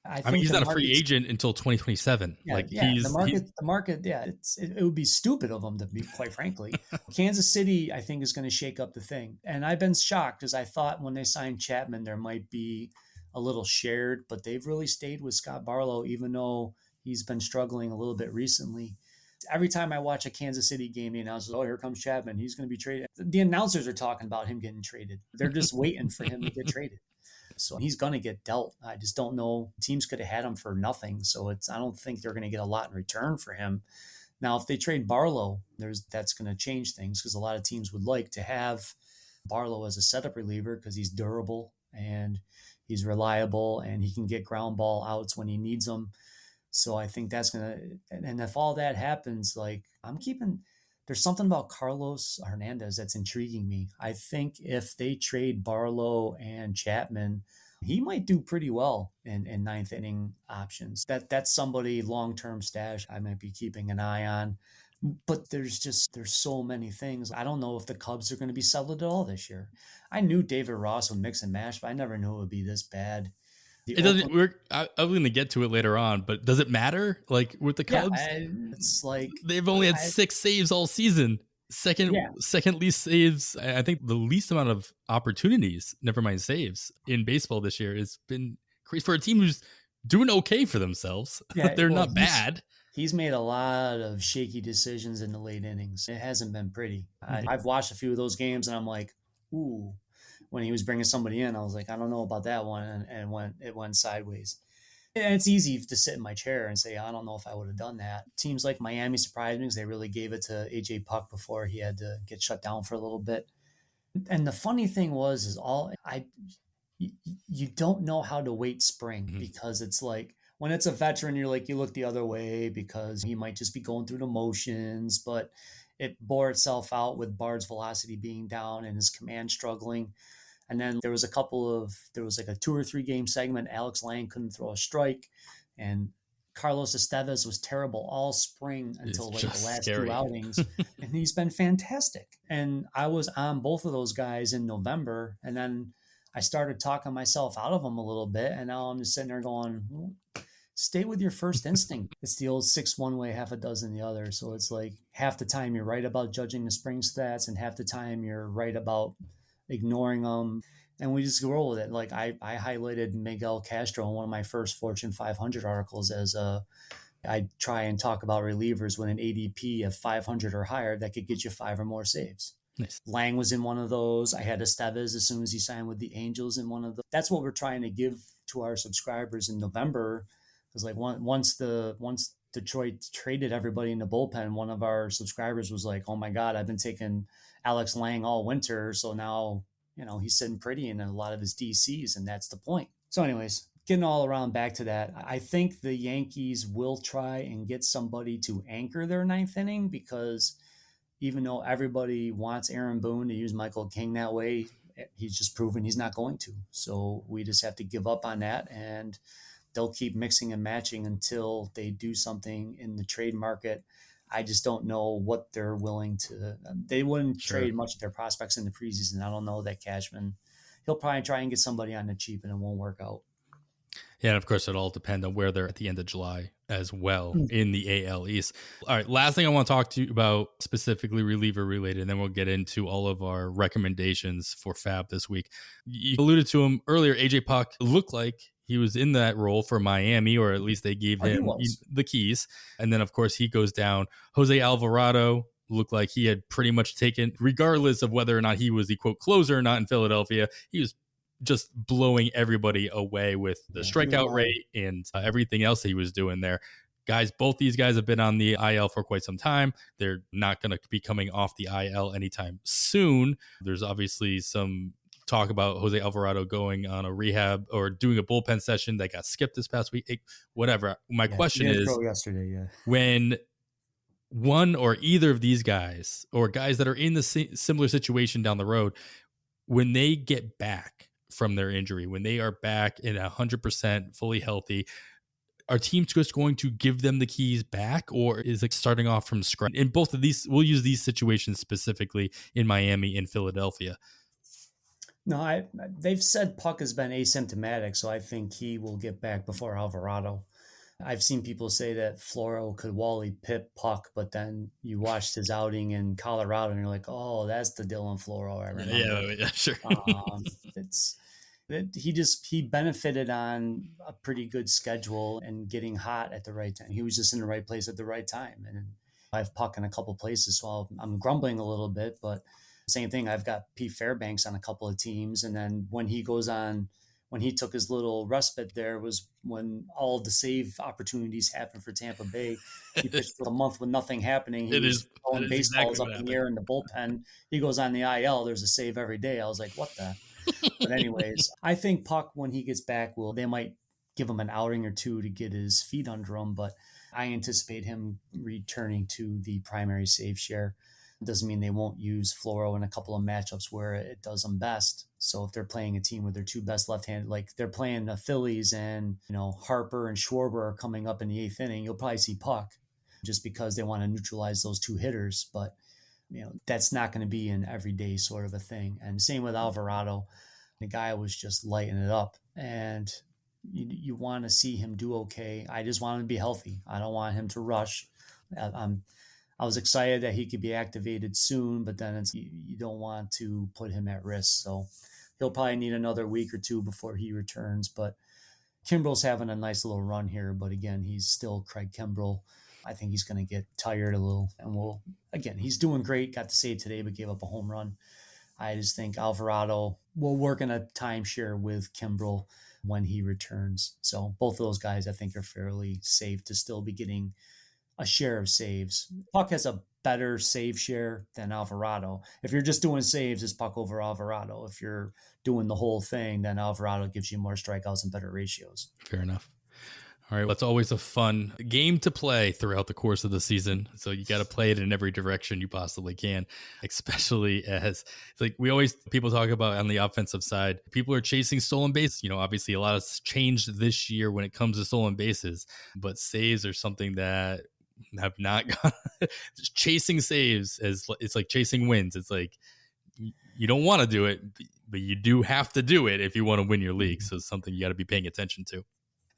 I mean, he's not a free agent until 2027. The market. Yeah, it would be stupid of him to be, quite frankly. Kansas City, I think, is going to shake up the thing. And I've been shocked, because I thought when they signed Chapman, there might be a little shared, but they've really stayed with Scott Barlow, even though he's been struggling a little bit recently. Every time I watch a Kansas City game, the announcers, oh, here comes Chapman. He's going to be traded. The announcers are talking about him getting traded. They're just waiting for him to get traded. So he's going to get dealt. I just don't know. Teams could have had him for nothing. So I don't think they're going to get a lot in return for him. Now, if they trade Barlow, that's going to change things, because a lot of teams would like to have Barlow as a setup reliever because he's durable and he's reliable and he can get ground ball outs when he needs them. So I think that's going to, and if all that happens, like, I'm keeping There's something about Carlos Hernandez that's intriguing me. I think if they trade Barlow and Chapman, he might do pretty well in ninth inning options. That's somebody long-term stash I might be keeping an eye on. But there's so many things. I don't know if the Cubs are going to be settled at all this year. I knew David Ross would mix and match, but I never knew it would be this bad. The It doesn't. Oakland, I'm going to get to it later on, but does it matter? Like with the yeah, Cubs, it's like they've only had I, 6 saves all season. yeah, Second least saves. I think the least amount of opportunities, never mind saves, in baseball this year has been crazy for a team who's doing okay for themselves. yeah. They're Well, not bad. he's made a lot of shaky decisions in the late innings. It hasn't been pretty. I've watched a few of those games, and I'm like, ooh. When he was bringing somebody in, I was like, I don't know about that one, and it went sideways. And it's easy to sit in my chair and say, I don't know if I would have done that. Teams like Miami surprised me because they really gave it to AJ Puck before he had to get shut down for a little bit. And the funny thing was, is you don't know how to wait spring because it's like when it's a veteran, you're like, you look the other way because he might just be going through the motions, but it bore itself out with Bard's velocity being down and his command struggling. And then there was like a 2 or 3 game segment. Alex Lang couldn't throw a strike, and Carlos Estevez was terrible all spring until like the last scary. 2 outings. And he's been fantastic. And I was on both of those guys in November, and then I started talking myself out of them a little bit. And now I'm just sitting there going, stay with your first instinct. It's the old 6 one way, half a dozen the other. So it's like half the time you're right about judging the spring stats, and half the time you're right about ignoring them. And we just roll with it. Like I highlighted Miguel Castro in one of my first Fortune 500 articles as I try and talk about relievers with an ADP of 500 or higher that could get you 5 or more saves. Nice. Lang was in one of those. I had Estevez as soon as he signed with the Angels in one of those. That's what we're trying to give to our subscribers in November. Because like once Detroit traded everybody in the bullpen, one of our subscribers was like, "Oh my God, I've been taking Alex Lang all winter, so now he's sitting pretty in a lot of his DCs, and that's the point." So, anyways, getting all around back to that, I think the Yankees will try and get somebody to anchor their ninth inning because even though everybody wants Aaron Boone to use Michael King that way, he's just proven he's not going to. So we just have to give up on that, and they'll keep mixing and matching until they do something in the trade market. I just don't know what they're willing to. They wouldn't trade much of their prospects in the preseason. I don't know that Cashman. He'll probably try and get somebody on the cheap, and it won't work out. Yeah, and of course, it all depends on where they're at the end of July as well in the AL East. All right, last thing I want to talk to you about, specifically reliever related, and then we'll get into all of our recommendations for FAAB this week. You alluded to him earlier. AJ Puck looked like he was in that role for Miami, or at least they gave him the keys. And then, of course, he goes down. Jose Alvarado looked like he had pretty much taken, regardless of whether or not he was the quote closer or not in Philadelphia, he was just blowing everybody away with the strikeout rate and everything else he was doing there. Guys, both these guys have been on the IL for quite some time. They're not going to be coming off the IL anytime soon. There's obviously some talk about Jose Alvarado going on a rehab or doing a bullpen session that got skipped this past week. Whatever. My question is, yesterday, when one or either of these guys or guys that are in the similar situation down the road, when they get back from their injury, when they are back in 100% fully healthy, are teams just going to give them the keys back, or is it starting off from scratch? In both of these, we'll use these situations specifically in Miami and Philadelphia. No, they've said Puck has been asymptomatic, so I think he will get back before Alvarado. I've seen people say that Floro could Wally Pipp Puck, but then you watched his outing in Colorado and you're like, oh, that's the Dylan Floro I remember. Yeah, sure. He benefited on a pretty good schedule and getting hot at the right time. He was just in the right place at the right time. And I have Puck in a couple places, so I'm grumbling a little bit, but same thing. I've got Pete Fairbanks on a couple of teams. And then when he took his little respite there was when all of the save opportunities happened for Tampa Bay. He pitched for a month with nothing happening. He was throwing baseballs up in the air in the bullpen. He goes on the IL. There's a save every day. I was like, what the? But anyways, I think Puck, when he gets back, they might give him an outing or two to get his feet under him. But I anticipate him returning to the primary save share. It doesn't mean they won't use Floro in a couple of matchups where it does them best. So if they're playing a team with their two best left-handed, like they're playing the Phillies and, Harper and Schwarber are coming up in the 8th inning, you'll probably see Puck just because they want to neutralize those two hitters. But, that's not going to be an everyday sort of a thing. And same with Alvarado. The guy was just lighting it up. And you want to see him do okay. I just want him to be healthy. I don't want him to rush. I was excited that he could be activated soon, but then you don't want to put him at risk. So he'll probably need another week or two before he returns. But Kimbrel's having a nice little run here. But again, he's still Craig Kimbrel. I think he's going to get tired a little. And he's doing great. Got the save today, but gave up a home run. I just think Alvarado will work in a timeshare with Kimbrel when he returns. So both of those guys, I think, are fairly safe to still be getting a share of saves. Puck has a better save share than Alvarado. If you're just doing saves, it's Puck over Alvarado. If you're doing the whole thing, then Alvarado gives you more strikeouts and better ratios. Fair enough. All right, well, it's always a fun game to play throughout the course of the season. So you got to play it in every direction you possibly can, especially as it's like people talk about on the offensive side, people are chasing stolen bases. Obviously a lot has changed this year when it comes to stolen bases, but saves are something that have not gone. Chasing saves it's like chasing wins. It's like you don't want to do it, but you do have to do it if you want to win your league. So it's something you got to be paying attention to.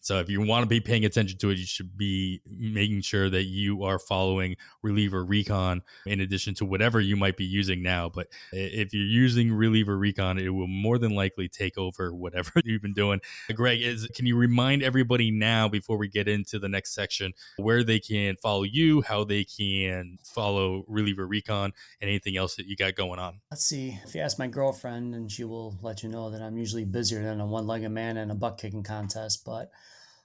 So if you want to be paying attention to it, you should be making sure that you are following Reliever Recon in addition to whatever you might be using now. But if you're using Reliever Recon, it will more than likely take over whatever you've been doing. Greg, can you remind everybody now before we get into the next section where they can follow you, how they can follow Reliever Recon, and anything else that you got going on? Let's see. If you ask my girlfriend, and she will let you know that I'm usually busier than a one-legged man in a butt kicking contest,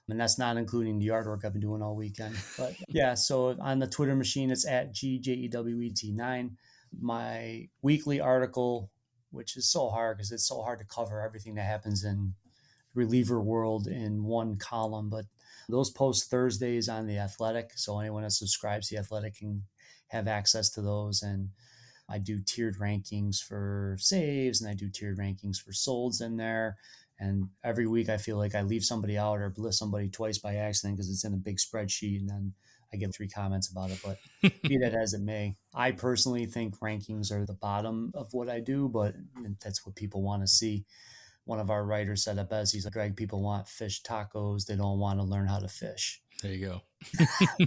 and that's not including the artwork I've been doing all weekend. But yeah, so on the Twitter machine, it's at GJEWET9. My weekly article, which is so hard because it's so hard to cover everything that happens in reliever world in one column. But those post Thursdays on The Athletic. So anyone that subscribes to The Athletic can have access to those. And I do tiered rankings for saves, and I do tiered rankings for solds in there. And every week I feel like I leave somebody out or list somebody twice by accident because it's in a big spreadsheet, and then I get 3 comments about it. But be that as it may, I personally think rankings are the bottom of what I do, but that's what people want to see. One of our writers said it best. He's like, Greg, people want fish tacos. They don't want to learn how to fish. There you go.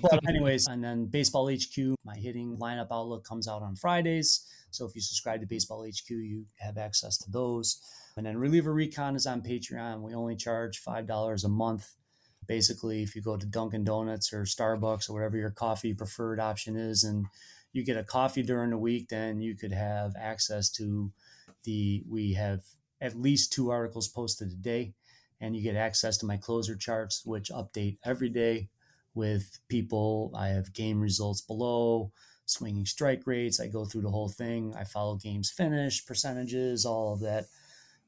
But anyways, and then Baseball HQ, my hitting lineup outlook comes out on Fridays. So if you subscribe to Baseball HQ, you have access to those. And then Reliever Recon is on Patreon. We only charge $5 a month. Basically, if you go to Dunkin' Donuts or Starbucks or whatever your coffee preferred option is, and you get a coffee during the week, then you could have access to we have at least 2 articles posted a day, and you get access to my closer charts, which update every day with people. I have game results below, swinging strike rates. I go through the whole thing. I follow games finished, percentages, all of that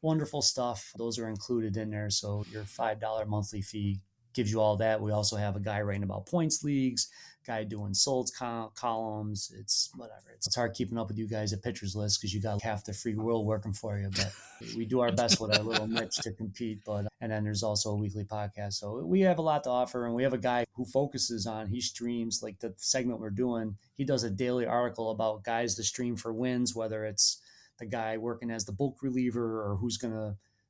wonderful stuff. Those are included in there. So your $5 monthly fee gives you all that. We also have a guy writing about points leagues, guy doing solds columns. It's whatever. It's hard keeping up with you guys at Pitchers List because you got half the free world working for you. But we do our best with our little niche to compete. And then there's also a weekly podcast. So we have a lot to offer. And we have a guy who focuses on, he streams like the segment we're doing. He does a daily article about guys to stream for wins, whether it's the guy working as the bulk reliever or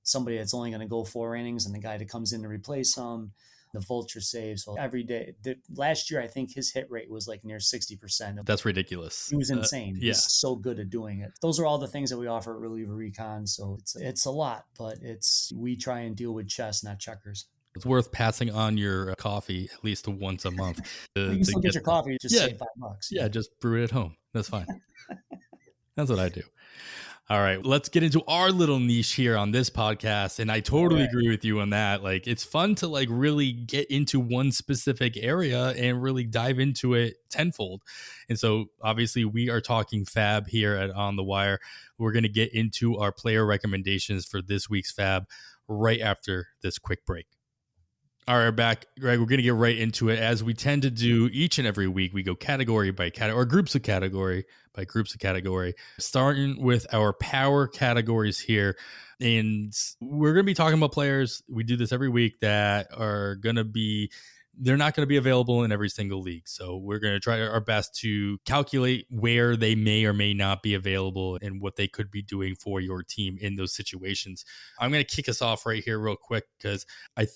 somebody that's only going to go 4 innings and the guy that comes in to replace him, the vulture save. So every day, last year, I think his hit rate was like near 60%. That's ridiculous. He was insane. Yeah. He's so good at doing it. Those are all the things that we offer at Reliever Recon. So it's a lot, but we try and deal with chess, not checkers. It's worth passing on your coffee at least once a month. You can still get your coffee, just save $5. Yeah, just brew it at home. That's fine. That's what I do. All right, let's get into our little niche here on this podcast. And I totally agree with you on that. Like, it's fun to like really get into one specific area and really dive into it tenfold. And so obviously we are talking FAAB here at On the Wire. We're going to get into our player recommendations for this week's FAAB right after this quick break. All right, back, Greg. We're going to get right into it as we tend to do each and every week. We go category by category, or groups of category by groups of category, starting with our power categories here. And we're going to be talking about players. We do this every week that are going to be, they're not going to be available in every single league. So we're going to try our best to calculate where they may or may not be available and what they could be doing for your team in those situations. I'm going to kick us off right here real quick because I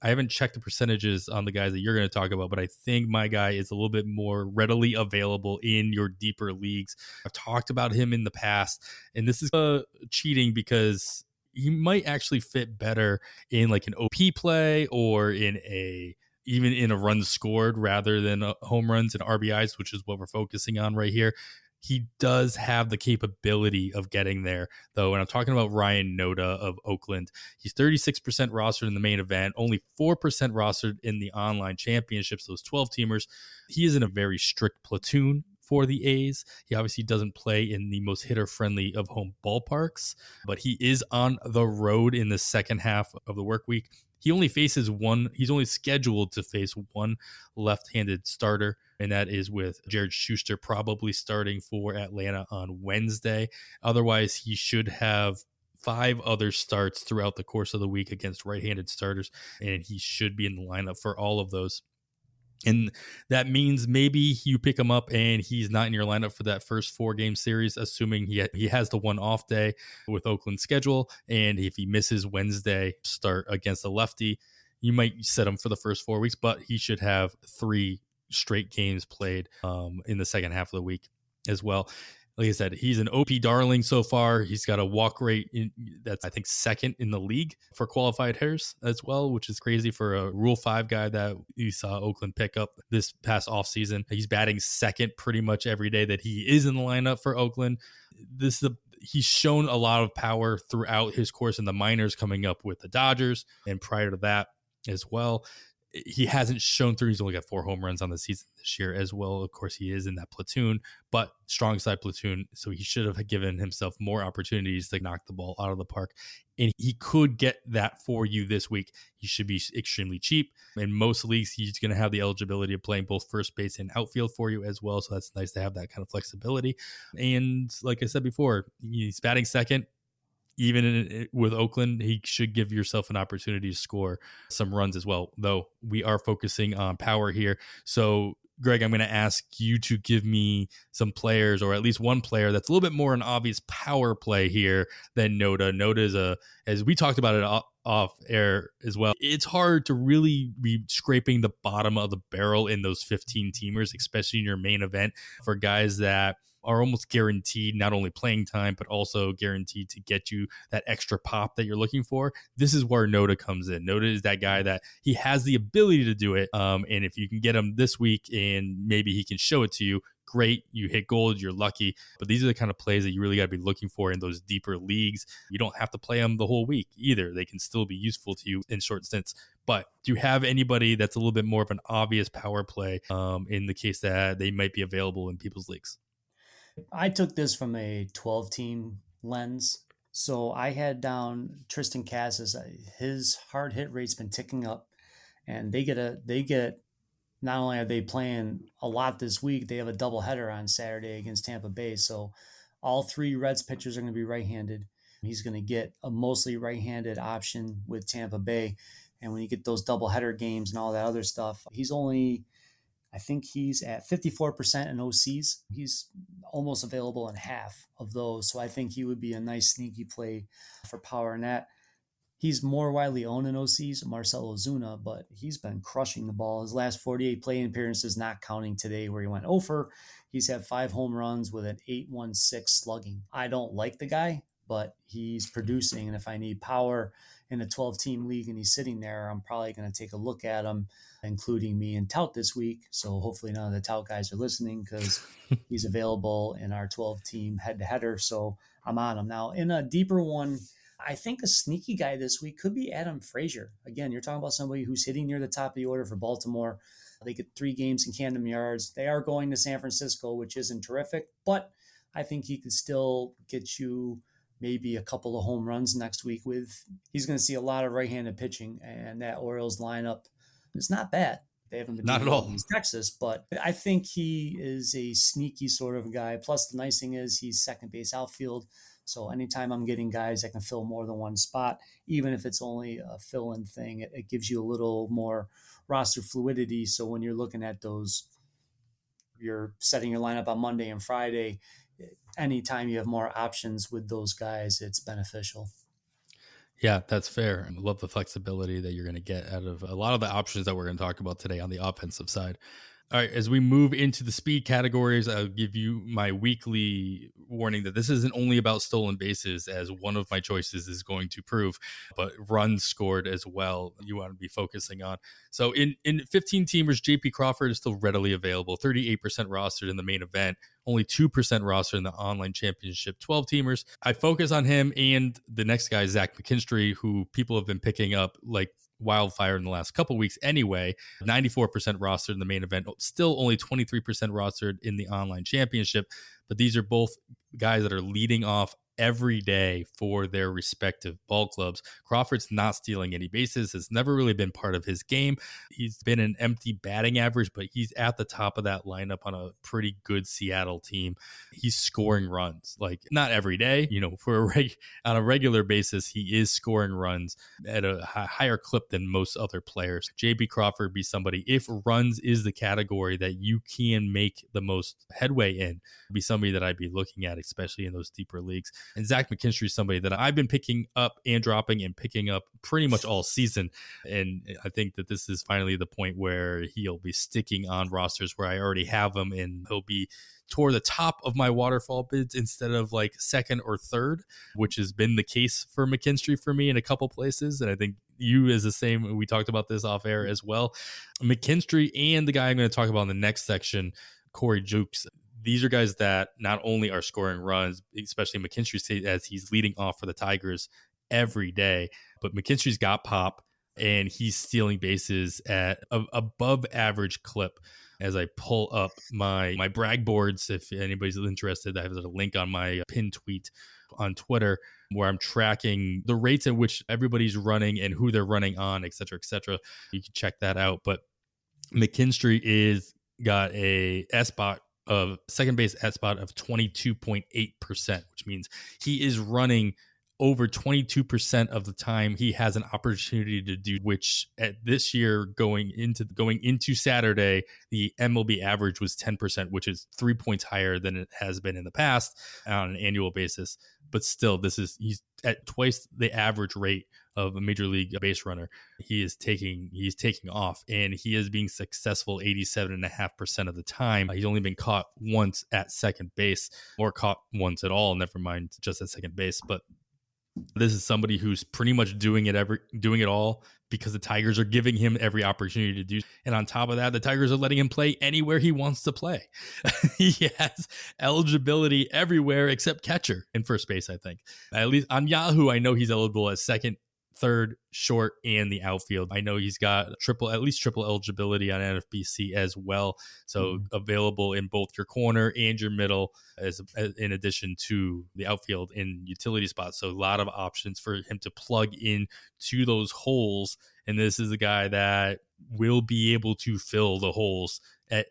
haven't checked the percentages on the guys that you're going to talk about, but I think my guy is a little bit more readily available in your deeper leagues. I've talked about him in the past, and this is cheating because he might actually fit better in like an OP play or even in a run scored rather than home runs and RBIs, which is what we're focusing on right here. He does have the capability of getting there, though. And I'm talking about Ryan Noda of Oakland. He's 36% rostered in the main event, only 4% rostered in the online championships, those 12 teamers. He is in a very strict platoon for the A's. He obviously doesn't play in the most hitter-friendly of home ballparks, but he is on the road in the second half of the work week. He's only scheduled to face one left-handed starter, and that is with Jared Schuster probably starting for Atlanta on Wednesday. Otherwise, he should have 5 other starts throughout the course of the week against right-handed starters, and he should be in the lineup for all of those. And that means maybe you pick him up and he's not in your lineup for that first 4-game series, assuming he has the one off day with Oakland's schedule. And if he misses Wednesday start against a lefty, you might set him for the first 4 weeks, but he should have 3 straight games played in the second half of the week as well. Like I said, he's an OP darling so far. He's got a walk rate that's, I think, second in the league for qualified hitters as well, which is crazy for a Rule 5 guy that you saw Oakland pick up this past offseason. He's batting second pretty much every day that he is in the lineup for Oakland. He's shown a lot of power throughout his course in the minors, coming up with the Dodgers and prior to that as well. He hasn't shown through. He's only got 4 home runs on the season this year as well. Of course, he is in that platoon, but strong side platoon. So he should have given himself more opportunities to knock the ball out of the park. And he could get that for you this week. He should be extremely cheap. In most leagues, he's going to have the eligibility of playing both first base and outfield for you as well. So that's nice to have that kind of flexibility. And like I said before, he's batting second. Even with Oakland, he should give yourself an opportunity to score some runs as well, though we are focusing on power here. So, Greg, I'm going to ask you to give me some players, or at least one player that's a little bit more an obvious power play here than Noda. Noda is as we talked about it off air as well, it's hard to really be scraping the bottom of the barrel in those 15 teamers, especially in your main event, for guys that are almost guaranteed not only playing time, but also guaranteed to get you that extra pop that you're looking for. This is where Noda comes in. Noda is that guy that he has the ability to do it. And if you can get him this week and maybe he can show it to you, great. You hit gold, you're lucky. But these are the kind of plays that you really got to be looking for in those deeper leagues. You don't have to play them the whole week either. They can still be useful to you in short stints. But do you have anybody that's a little bit more of an obvious power play in the case that they might be available in people's leagues? I took this from a 12-team lens. So I had down Tristan Casas. His hard hit rate's been ticking up, and they get not only are they playing a lot this week, they have a doubleheader on Saturday against Tampa Bay. So all 3 Reds pitchers are going to be right-handed. He's going to get a mostly right-handed option with Tampa Bay. And when you get those doubleheader games and all that other stuff, I think he's at 54% in OCs. He's almost available in half of those. So I think he would be a nice sneaky play for power net. He's more widely owned in OCs, Marcell Ozuna, but he's been crushing the ball. His last 48 play appearances, not counting today where he went over, he's had 5 home runs with an 8.16 slugging. I don't like the guy, but he's producing. And if I need power in a 12-team league and he's sitting there, I'm probably going to take a look at him, including me and Tout this week. So hopefully none of the Tout guys are listening because he's available in our 12-team head-to-header. So I'm on him. Now, in a deeper one, I think a sneaky guy this week could be Adam Frazier. Again, you're talking about somebody who's hitting near the top of the order for Baltimore. They get 3 games in Camden Yards. They are going to San Francisco, which isn't terrific, but I think he could still get you maybe a couple of home runs next week. He's going to see a lot of right-handed pitching, and that Orioles lineup is not bad. They haven't been Not doing at well all. against Texas, but I think he is a sneaky sort of guy. Plus, the nice thing is he's second base outfield. So anytime I'm getting guys that can fill more than one spot, even if it's only a fill-in thing, it gives you a little more roster fluidity. So when you're looking at those, you're setting your lineup on Monday and Friday, anytime you have more options with those guys, it's beneficial. Yeah, that's fair. I love the flexibility that you're going to get out of a lot of the options that we're going to talk about today on the offensive side. All right, as we move into the speed categories, I'll give you my weekly warning that this isn't only about stolen bases, as one of my choices is going to prove, but runs scored as well you want to be focusing on. So in 15 teamers, JP Crawford is still readily available, 38% rostered in the main event, only 2% rostered in the online championship 12 teamers. I focus on him and the next guy, Zach McKinstry, who people have been picking up like wildfire in the last couple weeks anyway. 94% rostered in the main event, still only 23% rostered in the online championship. But these are both guys that are leading off every day for their respective ball clubs. Crawford's not stealing any bases, has never really been part of his game. He's been an empty batting average, but he's at the top of that lineup on a pretty good Seattle team. He's scoring runs, like not every day, on a regular basis, he is scoring runs at a higher clip than most other players. JP Crawford be somebody, if runs is the category that you can make the most headway in, be somebody that I'd be looking at, especially in those deeper leagues. And Zach McKinstry is somebody that I've been picking up and dropping and picking up pretty much all season. And I think that this is finally the point where he'll be sticking on rosters where I already have him, and he'll be toward the top of my waterfall bids instead of like second or third, which has been the case for McKinstry for me in a couple places. And I think you is the same. We talked about this off air as well. McKinstry and the guy I'm going to talk about in the next section, Corey Jukes. These are guys that not only are scoring runs, especially McKinstry as he's leading off for the Tigers every day, but McKinstry's got pop and he's stealing bases at above average clip. As I pull up my brag boards, if anybody's interested, I have a link on my pinned tweet on Twitter where I'm tracking the rates at which everybody's running and who they're running on, et cetera, et cetera. You can check that out. But McKinstry is got a SBOT of second base SBOT of 22.8%, which means he is running over 22% of the time he has an opportunity to do, which at this year going into Saturday, the MLB average was 10%, which is 3 points higher than it has been in the past on an annual basis. But still, he's at twice the average rate of a major league base runner. He's taking off, and he is being successful 87.5% of the time. He's only been caught once at second base, or caught once at all, never mind just at second base. But this is somebody who's pretty much doing it all because the Tigers are giving him every opportunity to do. And on top of that, the Tigers are letting him play anywhere he wants to play. He has eligibility everywhere except catcher and first base, I think. At least on Yahoo, I know he's eligible as second, third, short, and the outfield. I know he's got at least triple eligibility on NFBC as well. So available in both your corner and your middle, in addition to the outfield in utility spots. So a lot of options for him to plug in to those holes. And this is a guy that will be able to fill the holes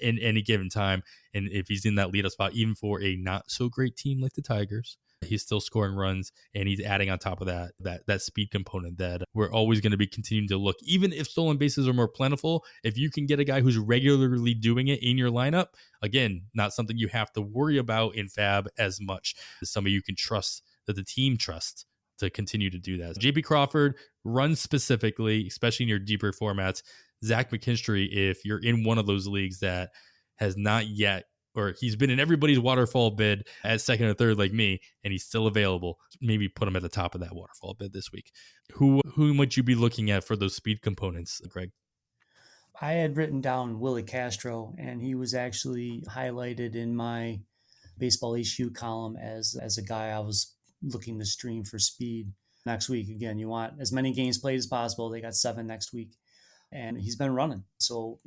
in any given time. And if he's in that leadoff spot, even for a not so great team like the Tigers, he's still scoring runs, and he's adding on top of that speed component that we're always going to be continuing to look. Even if stolen bases are more plentiful, if you can get a guy who's regularly doing it in your lineup, again, not something you have to worry about in FAAB as much as somebody you can trust, that the team trusts to continue to do that. JP Crawford runs specifically, especially in your deeper formats. Zach McKinstry, if you're in one of those leagues that has not yet, or he's been in everybody's waterfall bid at second or third like me, and he's still available, maybe put him at the top of that waterfall bid this week. Who might you be looking at for those speed components, Greg? I had written down Willie Castro, and he was actually highlighted in my Baseball HQ column as a guy I was looking to stream for speed next week. Again, you want as many games played as possible. They got 7 next week, and he's been running. So,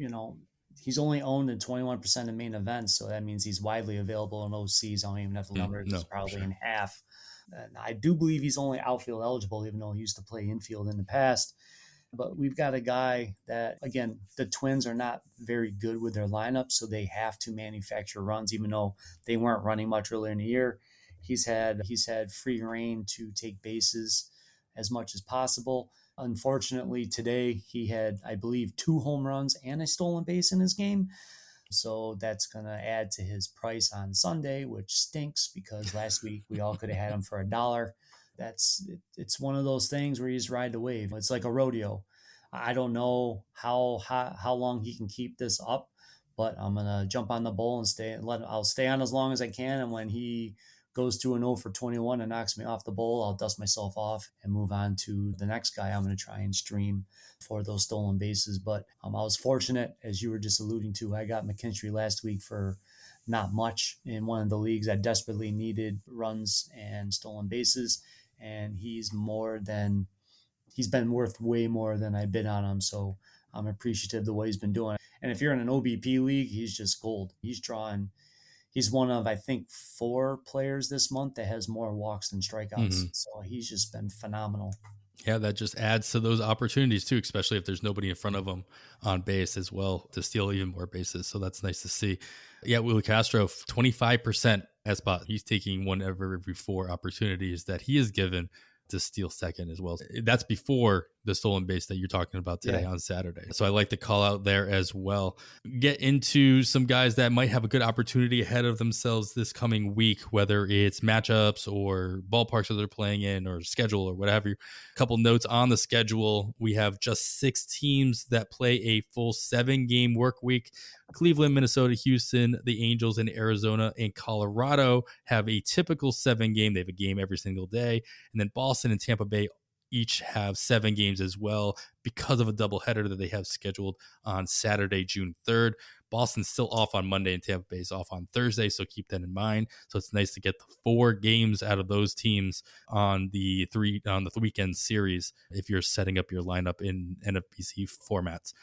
he's only owned in 21% of main events. So that means he's widely available in OCs. I don't even have the numbers. It's probably in half. And I do believe he's only outfield eligible, even though he used to play infield in the past. But we've got a guy that, again, the Twins are not very good with their lineup, so they have to manufacture runs, even though they weren't running much earlier in the year. He's had free reign to take bases as much as possible. Unfortunately, today he had, I believe, 2 home runs and a stolen base in his game. So that's going to add to his price on Sunday, which stinks because last week we all could have had him for $1. It's one of those things where you just ride the wave. It's like a rodeo. I don't know how long he can keep this up, but I'm gonna jump on the bull and I'll stay on as long as I can. And when he goes to an 0 for 21 and knocks me off the bowl, I'll dust myself off and move on to the next guy I'm going to try and stream for those stolen bases. But I was fortunate, as you were just alluding to. I got McKinstry last week for not much in one of the leagues that desperately needed runs and stolen bases, and he's been worth way more than I bid on him. So I'm appreciative of the way he's been doing. And if you're in an OBP league, he's just gold. He's one of, I think, 4 players this month that has more walks than strikeouts. So he's just been phenomenal. Yeah, that just adds to those opportunities too, especially if there's nobody in front of him on base as well to steal even more bases. So that's nice to see. Yeah, Willie Castro, 25% at spot. He's taking one every 4 opportunities that he is given to steal second as well. That's before the stolen base that you're talking about today on Saturday. So I like the call out there as well. Get into some guys that might have a good opportunity ahead of themselves this coming week, whether it's matchups or ballparks that they're playing in or schedule or whatever. A couple notes on the schedule. We have just 6 teams that play a full 7-game work week. Cleveland, Minnesota, Houston, the Angels, and Arizona and Colorado have a typical 7-game. They have a game every single day. And then Boston and Tampa Bay each have 7 games as well because of a doubleheader that they have scheduled on Saturday, June 3rd. Boston's still off on Monday and Tampa Bay's off on Thursday, so keep that in mind. So it's nice to get the 4 games out of those teams on the weekend series if you're setting up your lineup in NFBC formats.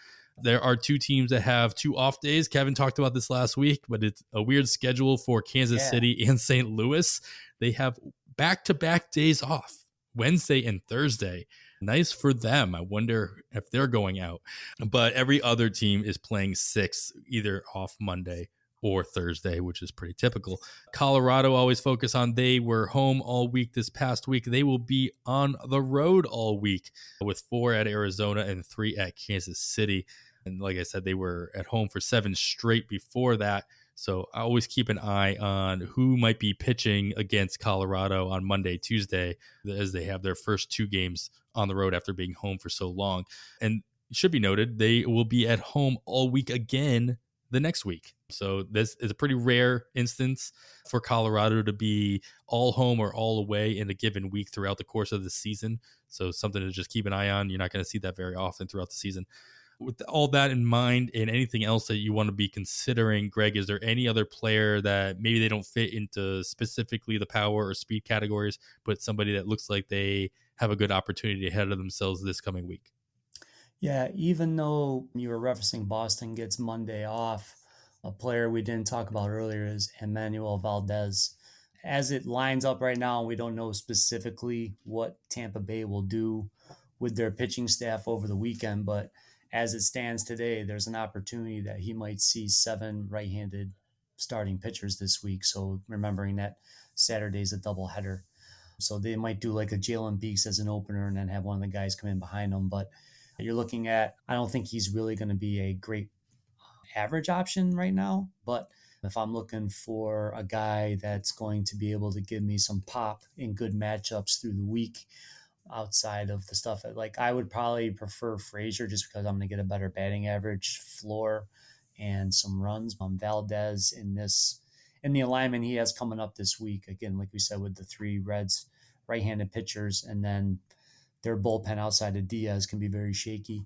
There are 2 teams that have 2 off days. Kevin talked about this last week, but it's a weird schedule for Kansas City and St. Louis. They have back-to-back days off, Wednesday and Thursday. Nice for them. I wonder if they're going out. But every other team is playing 6, either off Monday or Thursday, which is pretty typical. Colorado always focus on they were home all week this past week. They will be on the road all week with 4 at Arizona and 3 at Kansas City. And like I said, they were at home for 7 straight before that. So I always keep an eye on who might be pitching against Colorado on Monday, Tuesday, as they have their first 2 games on the road after being home for so long. And it should be noted, they will be at home all week again the next week. So this is a pretty rare instance for Colorado to be all home or all away in a given week throughout the course of the season. So something to just keep an eye on. You're not going to see that very often throughout the season. With all that in mind and anything else that you want to be considering, Greg, is there any other player that maybe they don't fit into specifically the power or speed categories, but somebody that looks like they have a good opportunity ahead of themselves this coming week? Yeah, even though you were referencing Boston gets Monday off, a player we didn't talk about earlier is Emmanuel Valdez. As it lines up right now, we don't know specifically what Tampa Bay will do with their pitching staff over the weekend, but as it stands today, there's an opportunity that he might see 7 right-handed starting pitchers this week. So remembering that Saturday's a doubleheader. So they might do like a Jalen Beeks as an opener and then have one of the guys come in behind him. But you're looking at, I don't think he's really going to be a great average option right now. But if I'm looking for a guy that's going to be able to give me some pop in good matchups through the week, outside of the stuff like I would probably prefer Frazier just because I'm going to get a better batting average, floor, and some runs. Valdez in the alignment he has coming up this week, again, like we said, with the 3 Reds right-handed pitchers, and then their bullpen outside of Diaz can be very shaky.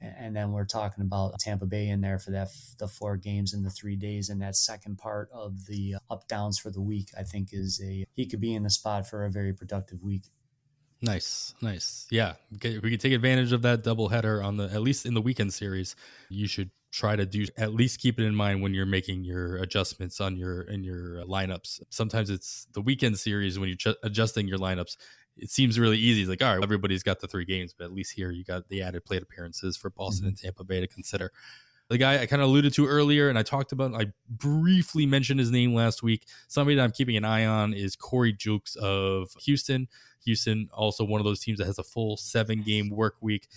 And then we're talking about Tampa Bay in there for the 4 games in the 3 days. And that second part of the up downs for the week, I think he could be in the spot for a very productive week. Nice. Yeah. If we can take advantage of that doubleheader at least in the weekend series, you should try to do, at least keep it in mind when you're making your adjustments on your lineups. Sometimes it's the weekend series when you're adjusting your lineups. It seems really easy. It's like, all right, everybody's got the 3 games, but at least here you got the added plate appearances for Boston and Tampa Bay to consider. The guy I kind of alluded to earlier, and I briefly mentioned his name last week. Somebody that I'm keeping an eye on is Corey Jukes of Houston. Houston, also one of those teams that has a full 7-game work week.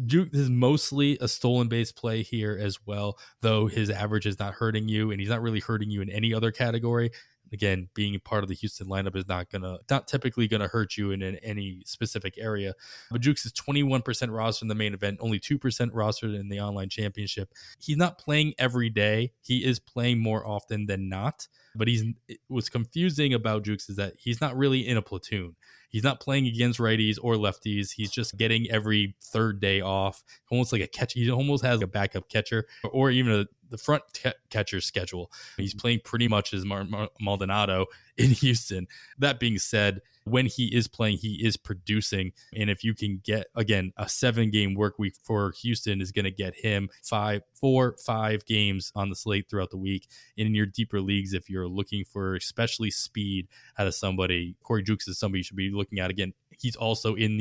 Duke is mostly a stolen base play here as well, though his average is not hurting you, and he's not really hurting you in any other category. Again, being part of the Houston lineup is not typically gonna hurt you in any specific area. But Jukes is 21% rostered in the main event, only 2% rostered in the online championship. He's not playing every day. He is playing more often than not. But what's confusing about Jukes is that he's not really in a platoon. He's not playing against righties or lefties. He's just getting every third day off, almost like a catcher. He almost has a backup catcher or even the front catcher schedule. He's playing pretty much as Maldonado in Houston. That being said, when he is playing, he is producing. And if you can get, again, a 7-game work week for Houston is going to get him 5 games on the slate throughout the week. And in your deeper leagues, if you're looking for especially speed out of somebody, Corey Jukes is somebody you should be looking at. Again, he's also in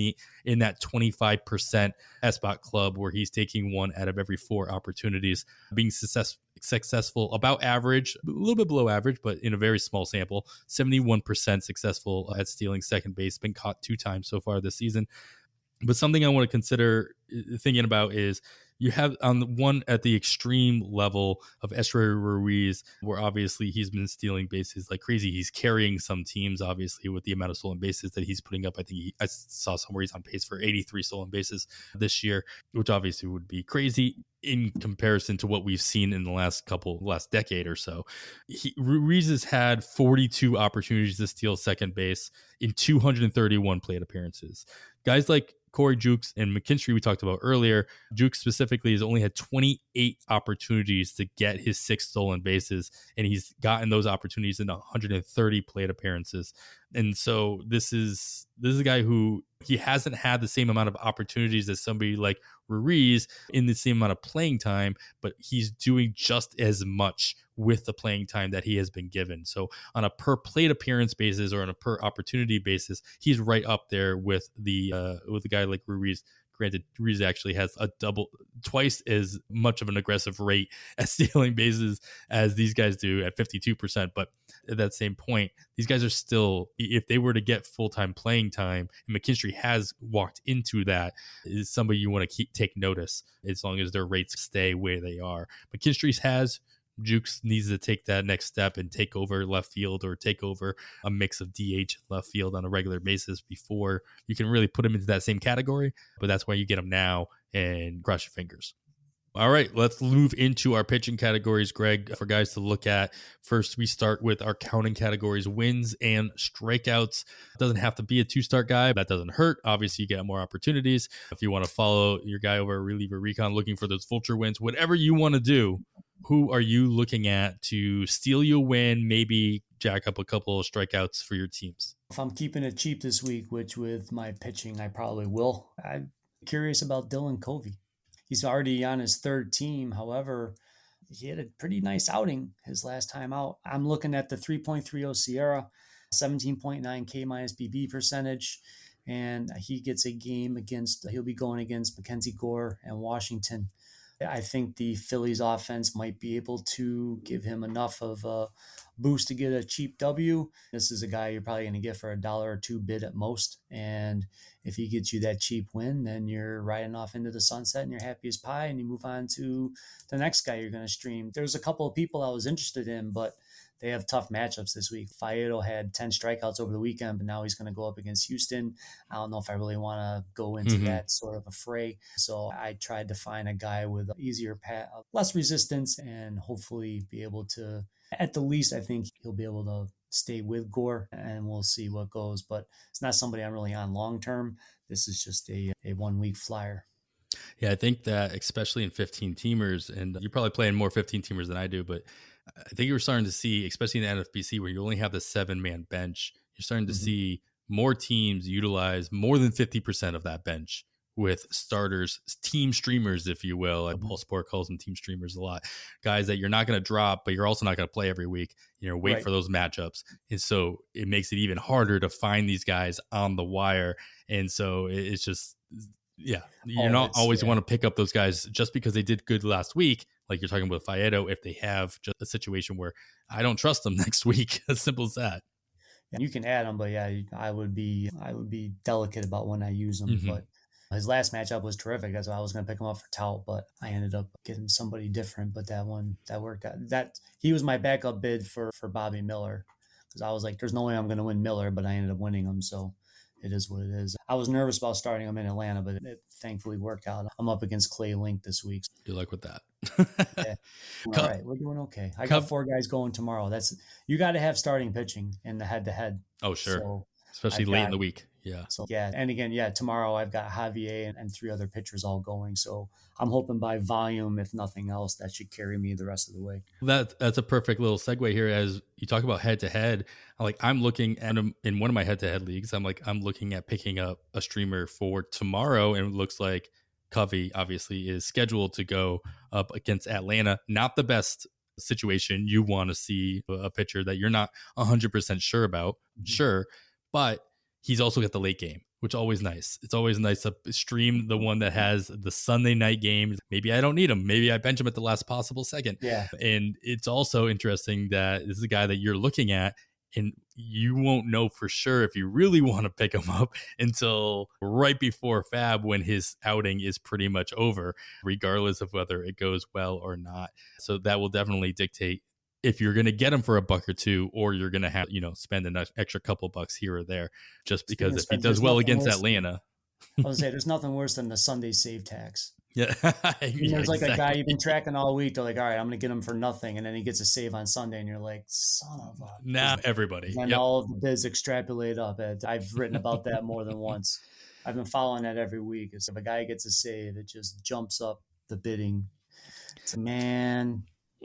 that 25% SBOT club where he's taking 1 out of every 4 opportunities, being successful, about average, a little bit below average, but in a very small sample, 71% successful at stealing second base, been caught 2 times so far this season. But something I want to consider thinking about is you have on the one at the extreme level of Esteury Ruiz, where obviously he's been stealing bases like crazy. He's carrying some teams, obviously, with the amount of stolen bases that he's putting up. I think I saw somewhere he's on pace for 83 stolen bases this year, which obviously would be crazy in comparison to what we've seen in the last decade or so. Ruiz has had 42 opportunities to steal second base in 231 plate appearances. Guys like Corey Jukes and McKinstry we talked about earlier. Jukes specifically has only had 28 opportunities to get his 6 stolen bases, and he's gotten those opportunities in 130 plate appearances. And so this is a guy who he hasn't had the same amount of opportunities as somebody like Ruiz in the same amount of playing time, but he's doing just as much with the playing time that he has been given. So on a per plate appearance basis or on a per opportunity basis, he's right up there with a guy like Ruiz. Granted, Ruiz actually has twice as much of an aggressive rate at stealing bases as these guys do at 52%. But at that same point, these guys are still, if they were to get full-time playing time, and McKinstry has walked into that, is somebody you want to take notice as long as their rates stay where they are. McKinstry's has. Jukes needs to take that next step and take over left field or take over a mix of DH and left field on a regular basis before you can really put him into that same category. But that's why you get him now and cross your fingers. All right, let's move into our pitching categories, Greg, for guys to look at. First, we start with our counting categories, wins and strikeouts. It doesn't have to be a 2-start guy. That doesn't hurt. Obviously, you get more opportunities. If you want to follow your guy over at Reliever Recon looking for those vulture wins, whatever you want to do, who are you looking at to steal you a win, maybe jack up a couple of strikeouts for your teams? If I'm keeping it cheap this week, which with my pitching, I probably will, I'm curious about Dylan Covey. He's already on his 3rd team. However, he had a pretty nice outing his last time out. I'm looking at the 3.30 Sierra, 17.9 K minus BB percentage, and he gets a game he'll be going against Mackenzie Gore and Washington. I think the Phillies offense might be able to give him enough of a boost to get a cheap W. This is a guy you're probably going to get for $1 or $2 bid at most. And if he gets you that cheap win, then you're riding off into the sunset and you're happy as pie and you move on to the next guy you're going to stream. There's a couple of people I was interested in, but they have tough matchups this week. Faedo had 10 strikeouts over the weekend, but now he's going to go up against Houston. I don't know if I really want to go into that sort of a fray. So I tried to find a guy with easier path, less resistance, and hopefully be able to, at the least, I think he'll be able to stay with Gore, and we'll see what goes. But it's not somebody I'm really on long term. This is just a 1-week flyer. Yeah, I think that especially in 15-teamers, and you're probably playing more 15-teamers than I do, but I think you're starting to see, especially in the NFBC where you only have the 7-man bench, you're starting to see more teams utilize more than 50% of that bench with starters, team streamers, if you will. Like Mhm. Paul Sport calls them team streamers a lot. Guys that you're not going to drop, but you're also not going to play every week. Wait Right. for those matchups. And so it makes it even harder to find these guys on the wire. And so it's just, yeah, you're not always want to pick up those guys just because they did good last week. Like you're talking about Faedo, if they have just a situation where I don't trust them next week, as simple as that. And you can add them, but yeah, I would be delicate about when I use them. But his last matchup was terrific. That's why I was going to pick him up for Tout, but I ended up getting somebody different. But that worked out. That he was my backup bid for Bobby Miller, because I was like, there's no way I'm going to win Miller, but I ended up winning him. So it is what it is. I was nervous about starting him in Atlanta, but it thankfully worked out. I'm up against Clay Link this week. Good luck with that. Yeah. All right, we're doing okay. I got 4 guys going tomorrow. You got to have starting pitching in the head-to-head. Oh, sure. So especially late in the week. Yeah. So yeah, and again, tomorrow I've got Javier and 3 other pitchers all going. So I'm hoping by volume, if nothing else, that should carry me the rest of the way. That's a perfect little segue here. As you talk about head to head, I'm looking at him in one of my head to head leagues. I'm looking at picking up a streamer for tomorrow, and it looks like Covey obviously is scheduled to go up against Atlanta. Not the best situation. You want to see a pitcher that you're not 100% sure about, sure, but he's also got the late game, which is always nice. It's always nice to stream the one that has the Sunday night game. Maybe I don't need him. Maybe I bench him at the last possible second. Yeah. And it's also interesting that this is a guy that you're looking at, and you won't know for sure if you really want to pick him up until right before FAAB, when his outing is pretty much over, regardless of whether it goes well or not. So that will definitely dictate if you're going to get him for $1 or $2, or you're going to have, spend an extra couple bucks here or there, just because if he does well against Atlanta. I was say there's nothing worse than the Sunday save tax. Yeah. There's like a guy you've been tracking all week. They're like, all right, I'm going to get him for nothing. And then he gets a save on Sunday, and you're like, son of a. Now everybody. And all of the bids extrapolate up. I've written about that more than once. I've been following that every week. If a guy gets a save, it just jumps up the bidding. It's man.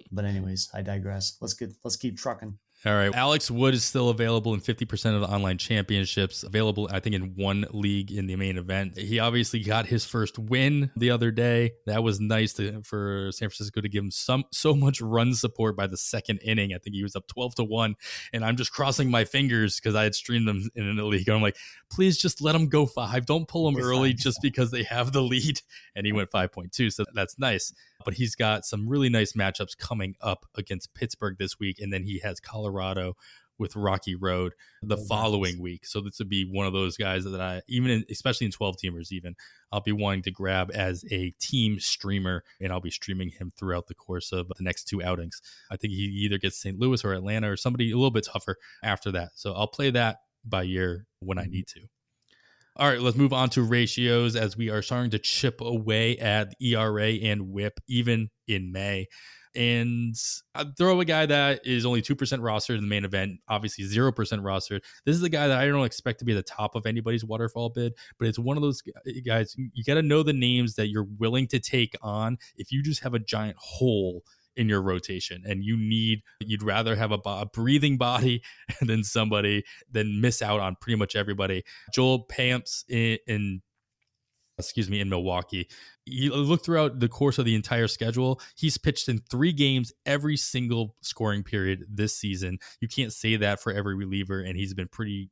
But anyways, I digress. Let's keep trucking. All right. Alex Wood is still available in 50% of the online championships, available, I think, in one league in the main event. He obviously got his first win the other day. That was nice for San Francisco to give him so much run support by the second inning. I think he was up 12-1, and I'm just crossing my fingers because I had streamed them in a league. I'm like, please just let him go 5. Don't pull him early just because they have the lead. And he went 5.2, so that's nice. But he's got some really nice matchups coming up against Pittsburgh this week, and then he has Colorado with Rocky Road the following week. So this would be one of those guys that I, especially in 12-teamers even, I'll be wanting to grab as a team streamer, and I'll be streaming him throughout the course of the next 2 outings. I think he either gets St. Louis or Atlanta or somebody a little bit tougher after that. So I'll play that by ear when I need to. All right, let's move on to ratios, as we are starting to chip away at ERA and WHIP even in May. And I'd throw a guy that is only 2% rostered in the main event, obviously 0% rostered. This is a guy that I don't expect to be the top of anybody's waterfall bid, but it's one of those guys, you got to know the names that you're willing to take on if you just have a giant hole in your rotation and you'd rather have a breathing body than miss out on pretty much everybody. Joel Pamps in Milwaukee. You look throughout the course of the entire schedule, he's pitched in 3 games every single scoring period this season. You can't say that for every reliever, and he's been pretty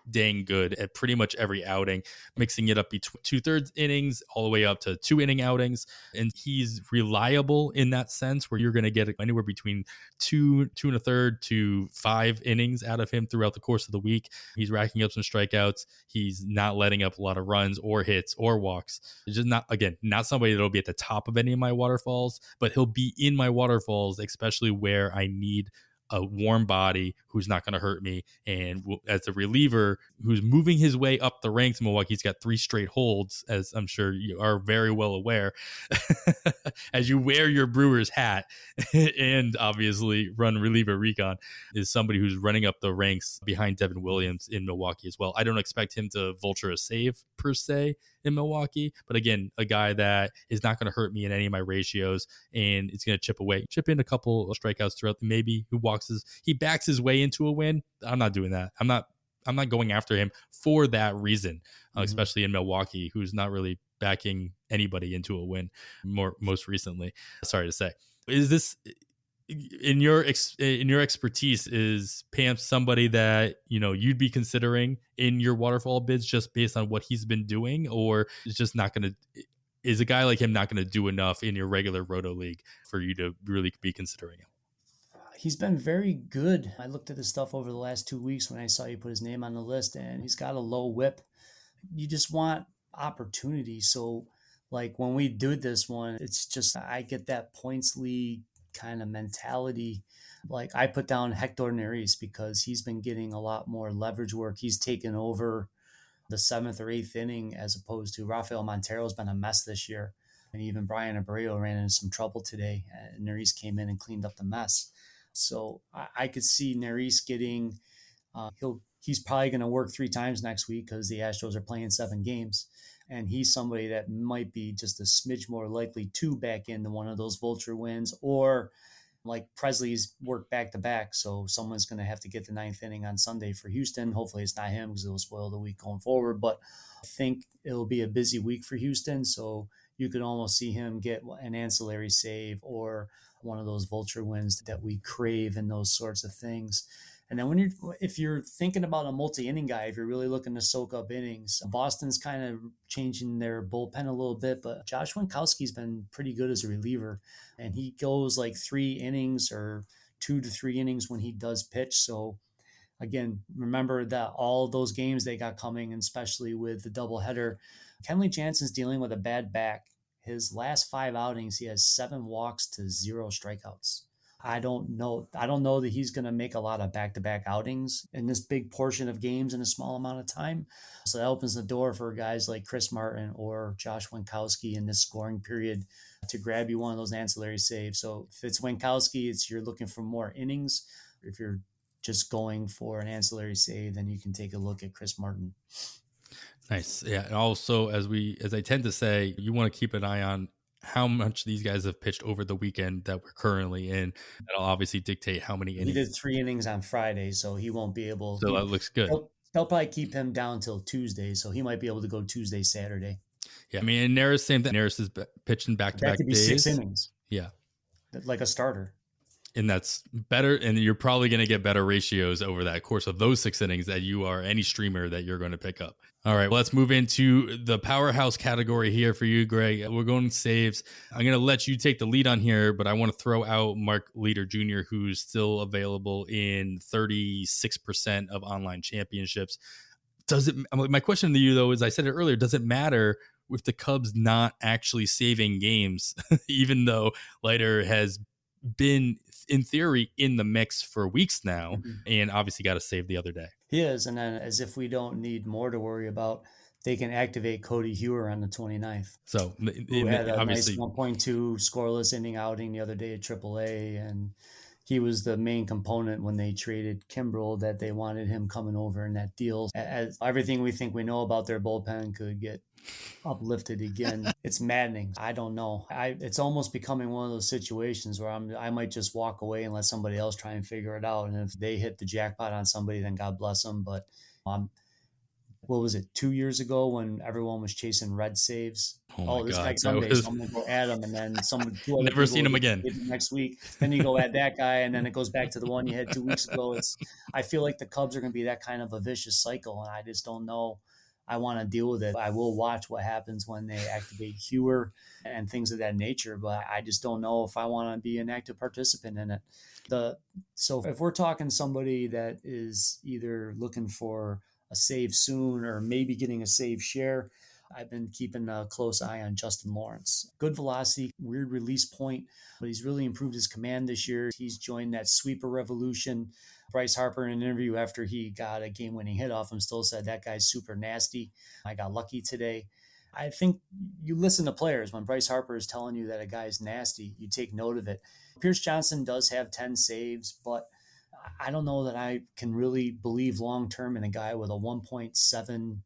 dang good at pretty much every outing, mixing it up between 2/3 innings all the way up to 2-inning outings. And he's reliable in that sense, where you're going to get anywhere between 2 1/3 to 5 innings out of him throughout the course of the week. He's racking up some strikeouts. He's not letting up a lot of runs or hits or walks. It's just not somebody that'll be at the top of any of my waterfalls, but he'll be in my waterfalls, especially where I need a warm body who's not going to hurt me. And as a reliever who's moving his way up the ranks, Milwaukee's got 3 straight holds, as I'm sure you are very well aware, as you wear your Brewers hat and obviously run reliever recon, is somebody who's running up the ranks behind Devin Williams in Milwaukee as well. I don't expect him to vulture a save per se in Milwaukee, but again, a guy that is not going to hurt me in any of my ratios, and it's going to chip in a couple of strikeouts throughout. Maybe he backs his way into a win. I'm not doing that. I'm not going after him for that reason, especially in Milwaukee, who's not really backing anybody into a win most recently. Sorry to say. Is this in your expertise, is Pam somebody that you'd be considering in your waterfall bids just based on what he's been doing, or is just not going to? Is a guy like him not going to do enough in your regular roto league for you to really be considering him? He's been very good. I looked at his stuff over the last 2 weeks when I saw you put his name on the list, and he's got a low whip. You just want opportunity. So, like when we do this one, it's just I get that points league kind of mentality. Like I put down Hector Neris because he's been getting a lot more leverage work. He's taken over the seventh or eighth inning as opposed to Rafael Montero's been a mess this year. And even Brian Abreu ran into some trouble today. And Neris came in and cleaned up the mess. So I could see Neris getting, he's probably going to work 3 times next week because the Astros are playing 7 games. And he's somebody that might be just a smidge more likely to back into one of those vulture wins, or like Presley's worked back to back. So someone's going to have to get the 9th inning on Sunday for Houston. Hopefully it's not him because it'll spoil the week going forward. But I think it'll be a busy week for Houston. So you could almost see him get an ancillary save or one of those vulture wins that we crave and those sorts of things. And then if you're thinking about a multi-inning guy, if you're really looking to soak up innings, Boston's kind of changing their bullpen a little bit, but Josh Winkowski's been pretty good as a reliever, and he goes like 3 innings or 2 to 3 innings when he does pitch. So again, remember that all of those games they got coming, and especially with the doubleheader, Kenley Jansen's dealing with a bad back. His last 5 outings, he has 7 walks to 0 strikeouts. I don't know that he's going to make a lot of back-to-back outings in this big portion of games in a small amount of time. So that opens the door for guys like Chris Martin or Josh Winkowski in this scoring period to grab you one of those ancillary saves. So if it's Winkowski, you're looking for more innings. If you're just going for an ancillary save, then you can take a look at Chris Martin. Nice. Yeah. And also, as I tend to say, you want to keep an eye on how much these guys have pitched over the weekend that we're currently in. That'll obviously dictate how many innings. He did 3 innings on Friday, so he won't be able. So that looks good. They'll probably keep him down till Tuesday, so he might be able to go Tuesday, Saturday. Yeah. I mean, and Neris, same thing. Neris is pitching back-to-back That could be days. 6 innings. Yeah. Like a starter. And that's better. And you're probably going to get better ratios over that course of those 6 innings that you are any streamer that you're going to pick up. All right, let's move into the powerhouse category here for you, Greg. We're going saves. I'm going to let you take the lead on here, but I want to throw out Mark Leader Jr., who's still available in 36% of online championships. My question to you, though, is I said it earlier, does it matter with the Cubs not actually saving games, even though Leiter has been, in theory, in the mix for weeks now, and obviously got a save the other day? He is, and then as if we don't need more to worry about, they can activate Cody Hewer on the 29th. So who had a nice 1.2 scoreless inning outing the other day at AAA, and he was the main component when they traded Kimbrel, that they wanted him coming over in that deal. As everything we think we know about their bullpen could get uplifted again. It's maddening. I don't know. It's almost becoming one of those situations where I might just walk away and let somebody else try and figure it out. And if they hit the jackpot on somebody, then God bless them. But what was it, 2 years ago when everyone was chasing red saves? This guy Sunday, so I'm going to go at him, and then someone never seen him again next week. Then you go at that guy, and then it goes back to the one you had 2 weeks ago. I feel like the Cubs are going to be that kind of a vicious cycle, and I just don't know. I want to deal with it. I will watch what happens when they activate Hewer and things of that nature, but I just don't know if I want to be an active participant in it. So if we're talking somebody that is either looking for a save soon or maybe getting a save share, I've been keeping a close eye on Justin Lawrence. Good velocity, weird release point, but he's really improved his command this year. He's joined that sweeper revolution. Bryce Harper, in an interview after he got a game-winning hit off him, still said that guy's super nasty. I got lucky today. I think you listen to players. When Bryce Harper is telling you that a guy is nasty, you take note of it. Pierce Johnson does have 10 saves, but I don't know that I can really believe long-term in a guy with a 1.70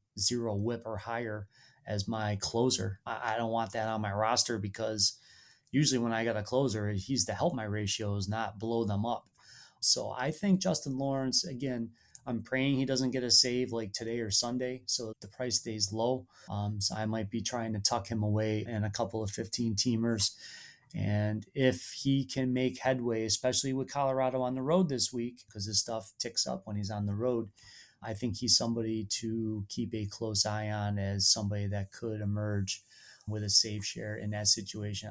whip or higher as my closer. I don't want that on my roster because usually when I got a closer, he's to help my ratios, not blow them up. So I think Justin Lawrence, again, I'm praying he doesn't get a save like today or Sunday, so the price stays low. So I might be trying to tuck him away in a couple of 15 teamers. And if he can make headway, especially with Colorado on the road this week, because his stuff ticks up when he's on the road, I think he's somebody to keep a close eye on as somebody that could emerge with a save share in that situation.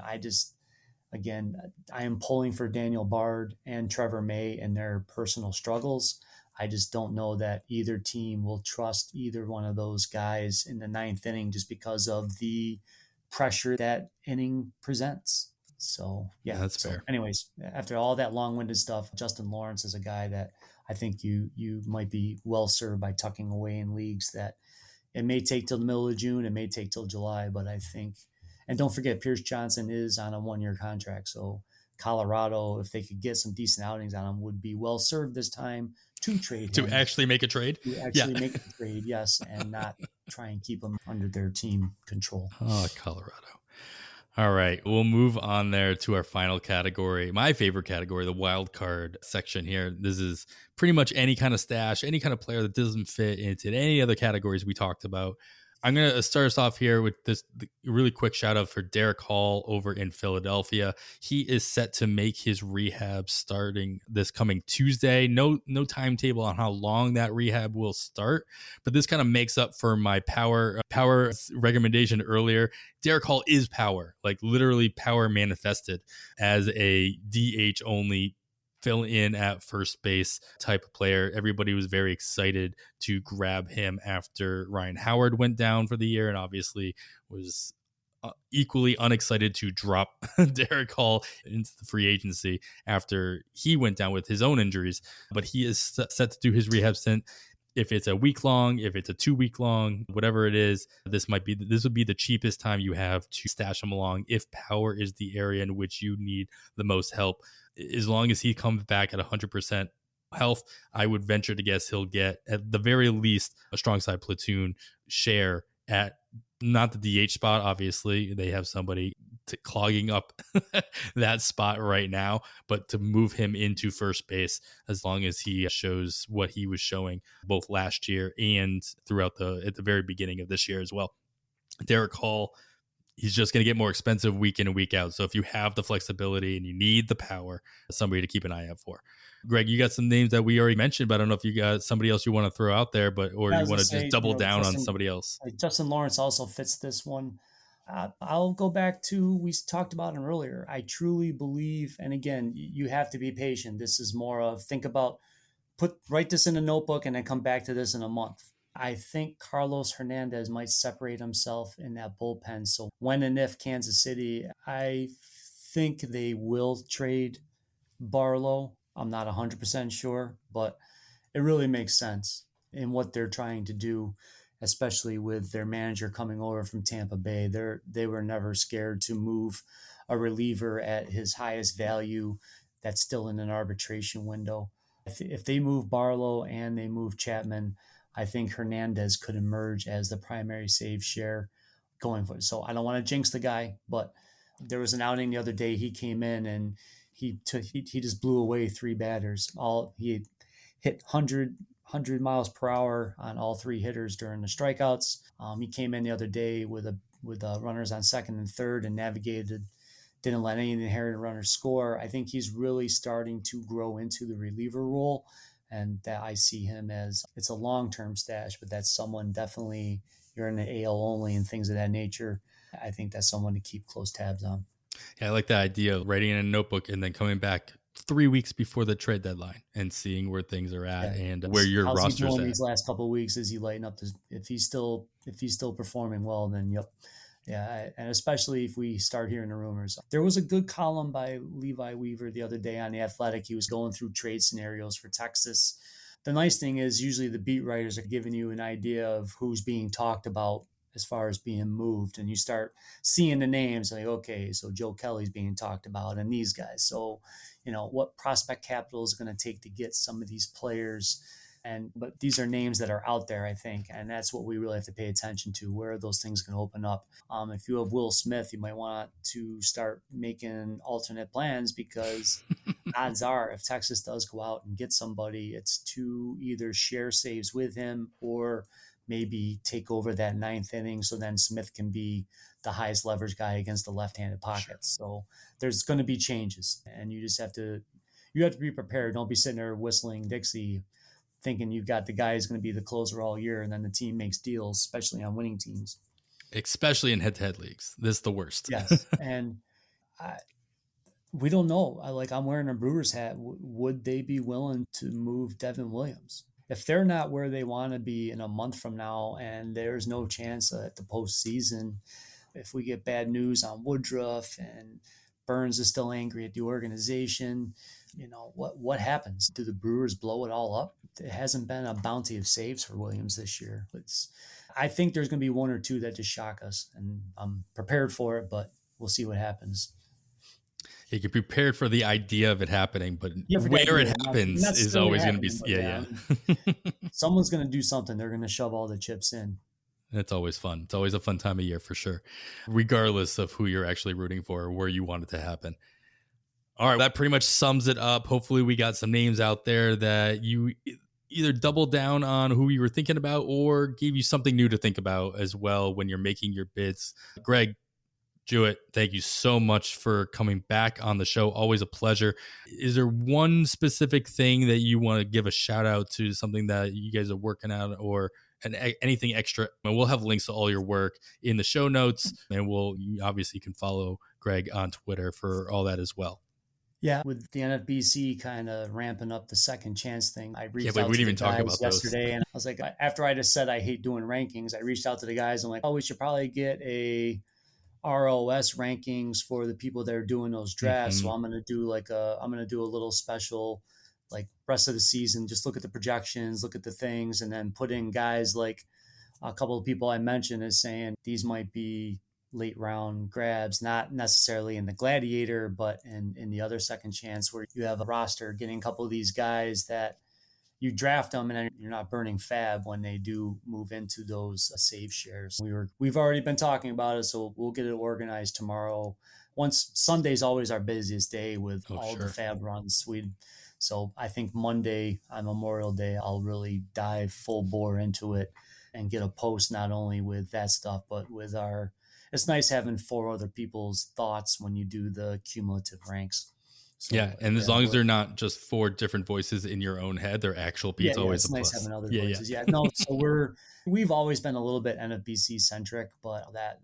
Again, I am pulling for Daniel Bard and Trevor May in their personal struggles. I just don't know that either team will trust either one of those guys in the ninth inning just because of the pressure that inning presents. So, yeah. That's fair. Anyways, after all that long-winded stuff, Justin Lawrence is a guy that I think you might be well served by tucking away in leagues that it may take till the middle of June, it may take till July, but I think, and don't forget, Pierce Johnson is on a 1-year contract. So Colorado, if they could get some decent outings on him, would be well served this time to trade him. To actually make a trade? Make a trade, yes, and not try and keep him under their team control. Oh, Colorado. All right, we'll move on there to our final category, my favorite category, the wild card section here. This is pretty much any kind of stash, any kind of player that doesn't fit into any other categories we talked about. I'm going to start us off here with this really quick shout out for Derek Hall over in Philadelphia. He is set to make his rehab starting this coming Tuesday. No timetable on how long that rehab will start, but this kind of makes up for my power recommendation earlier. Derek Hall is power, like literally power manifested as a DH only fill in at first base type of player. Everybody was very excited to grab him after Ryan Howard went down for the year, and obviously was equally unexcited to drop Derek Hall into the free agency after he went down with his own injuries. But he is set to do his rehab stint. If it's a week long, if it's a 2 week long, whatever it is, this would be the cheapest time you have to stash him along if power is the area in which you need the most help. As long as he comes back at 100% health, I would venture to guess he'll get at the very least a strong side platoon share at not the DH spot. Obviously, they have somebody clogging up that spot right now, but to move him into first base as long as he shows what he was showing both last year and throughout at the very beginning of this year as well. Derek Hall, he's just going to get more expensive week in and week out. So if you have the flexibility and you need the power, somebody to keep an eye out for. Greg, you got some names that we already mentioned, but I don't know if you got somebody else you want to throw out there, or you want to just double down on somebody else. Justin Lawrence also fits this one. I'll go back to, we talked about him earlier. I truly believe, and again, you have to be patient. This is more of write this in a notebook and then come back to this in a month. I think Carlos Hernandez might separate himself in that bullpen. So when and if Kansas City, I think they will trade Barlow. I'm not 100% sure, but it really makes sense in what they're trying to do, especially with their manager coming over from Tampa Bay. They were never scared to move a reliever at his highest value that's still in an arbitration window. If they move Barlow and they move Chapman, I think Hernandez could emerge as the primary save share going for it. So I don't want to jinx the guy, but there was an outing the other day. He came in and he just blew away 3 batters. He hit 100 miles per hour on all 3 hitters during the strikeouts. He came in the other day with runners on second and third and navigated, didn't let any inherited runners score. I think he's really starting to grow into the reliever role, and that I see him as, it's a long-term stash, but that's someone definitely, you're in the AL only and things of that nature. I think that's someone to keep close tabs on. Yeah, I like that idea of writing in a notebook and then coming back 3 weeks before the trade deadline and seeing where things are at and where your roster's at. These last couple of weeks, is he lighting up? If he's still performing well, then yep. Yeah, and especially if we start hearing the rumors. There was a good column by Levi Weaver the other day on The Athletic. He was going through trade scenarios for Texas. The nice thing is usually the beat writers are giving you an idea of who's being talked about as far as being moved, and you start seeing the names like, okay, so Joe Kelly's being talked about and these guys. So, what prospect capital is going to take to get some of these players. But these are names that are out there, I think, and that's what we really have to pay attention to. Where are those things going to open up? If you have Will Smith, you might want to start making alternate plans because odds are if Texas does go out and get somebody, it's to either share saves with him or maybe take over that ninth inning. So then Smith can be the highest leverage guy against the left-handed pockets. Sure. So there's going to be changes, and you have to be prepared. Don't be sitting there whistling Dixie thinking you've got the guy who's going to be the closer all year, and then the team makes deals, especially on winning teams. Especially in head-to-head leagues. This is the worst. Yes. And we don't know. I'm wearing a Brewers hat. Would they be willing to move Devin Williams? If they're not where they want to be in a month from now, and there's no chance at the postseason, if we get bad news on Woodruff and Burns is still angry at the organization, what happens? Do the Brewers blow it all up? It hasn't been a bounty of saves for Williams this year. I think there's going to be one or two that just shock us, and I'm prepared for it, but we'll see what happens. You get prepared for the idea of it happening, but where it happens is always going to be, yeah. Someone's going to do something. They're going to shove all the chips in. It's always fun. It's always a fun time of year for sure, regardless of who you're actually rooting for or where you want it to happen. All right, that pretty much sums it up. Hopefully we got some names out there that you either double down on who you were thinking about or gave you something new to think about as well when you're making your bids. Greg Jewett, thank you so much for coming back on the show. Always a pleasure. Is there one specific thing that you want to give a shout out to, something that you guys are working on, or anything extra? And we'll have links to all your work in the show notes, and you obviously can follow Greg on Twitter for all that as well. Yeah, with the NFBC kind of ramping up the second chance thing, I reached out we to didn't the even talk guys about yesterday, those. And I was like, after I just said I hate doing rankings, I reached out to the guys. I'm like, we should probably get a ROS rankings for the people that are doing those drafts. Mm-hmm. So I'm going to do a little special, like rest of the season, just look at the projections, look at the things, and then put in guys like a couple of people I mentioned as saying these might be late round grabs, not necessarily in the Gladiator, but in the other second chance where you have a roster, getting a couple of these guys that you draft them and you're not burning FAAB when they do move into those save shares. We've already been talking about it, so we'll get it organized tomorrow. Sunday's always our busiest day with the FAAB runs. So I think Monday on Memorial Day, I'll really dive full bore into it and get a post not only with that stuff, but with it's nice having 4 other people's thoughts when you do the cumulative ranks. So, and as long as they're not just 4 different voices in your own head, they're actual people. It's always it's a nice plus. Having other voices. Yeah. No, so we've always been a little bit NFBC centric, but that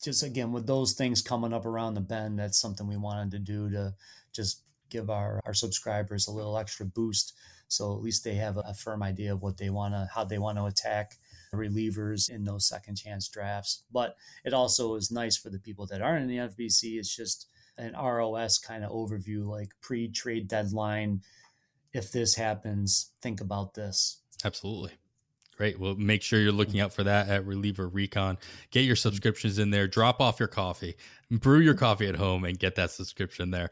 just again with those things coming up around the bend, that's something we wanted to do to just give our subscribers a little extra boost. So at least they have a firm idea of how they want to attack relievers in those second chance drafts. But it also is nice for the people that aren't in the NFBC. It's just an ROS kind of overview, like pre-trade deadline. If this happens, think about this. Absolutely. Great. Well, make sure you're looking out for that at Reliever Recon. Get your subscriptions in there. Drop off your coffee. Brew your coffee at home and get that subscription there.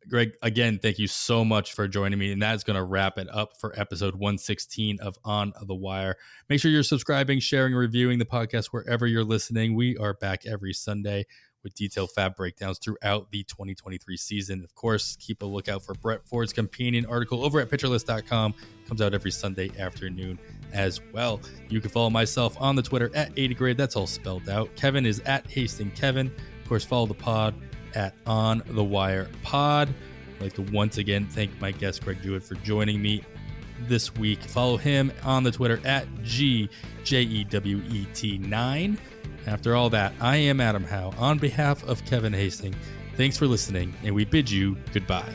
Greg, again, thank you so much for joining me. And that's going to wrap it up for episode 116 of On the Wire. Make sure you're subscribing, sharing, reviewing the podcast wherever you're listening. We are back every Sunday with detailed FAAB breakdowns throughout the 2023 season. Of course, keep a lookout for Brett Ford's companion article over at pitcherlist.com. Comes out every Sunday afternoon as well. You can follow myself on the Twitter at 80grade. That's all spelled out. Kevin is at HastingKevin. Of course, follow the pod at On the Wire Pod. I'd like to once again thank my guest, Greg Jewett, for joining me this week. Follow him on the Twitter at GJEWET9. After all that, I am Adam Howe on behalf of Kevin Hastings. Thanks for listening, and we bid you goodbye.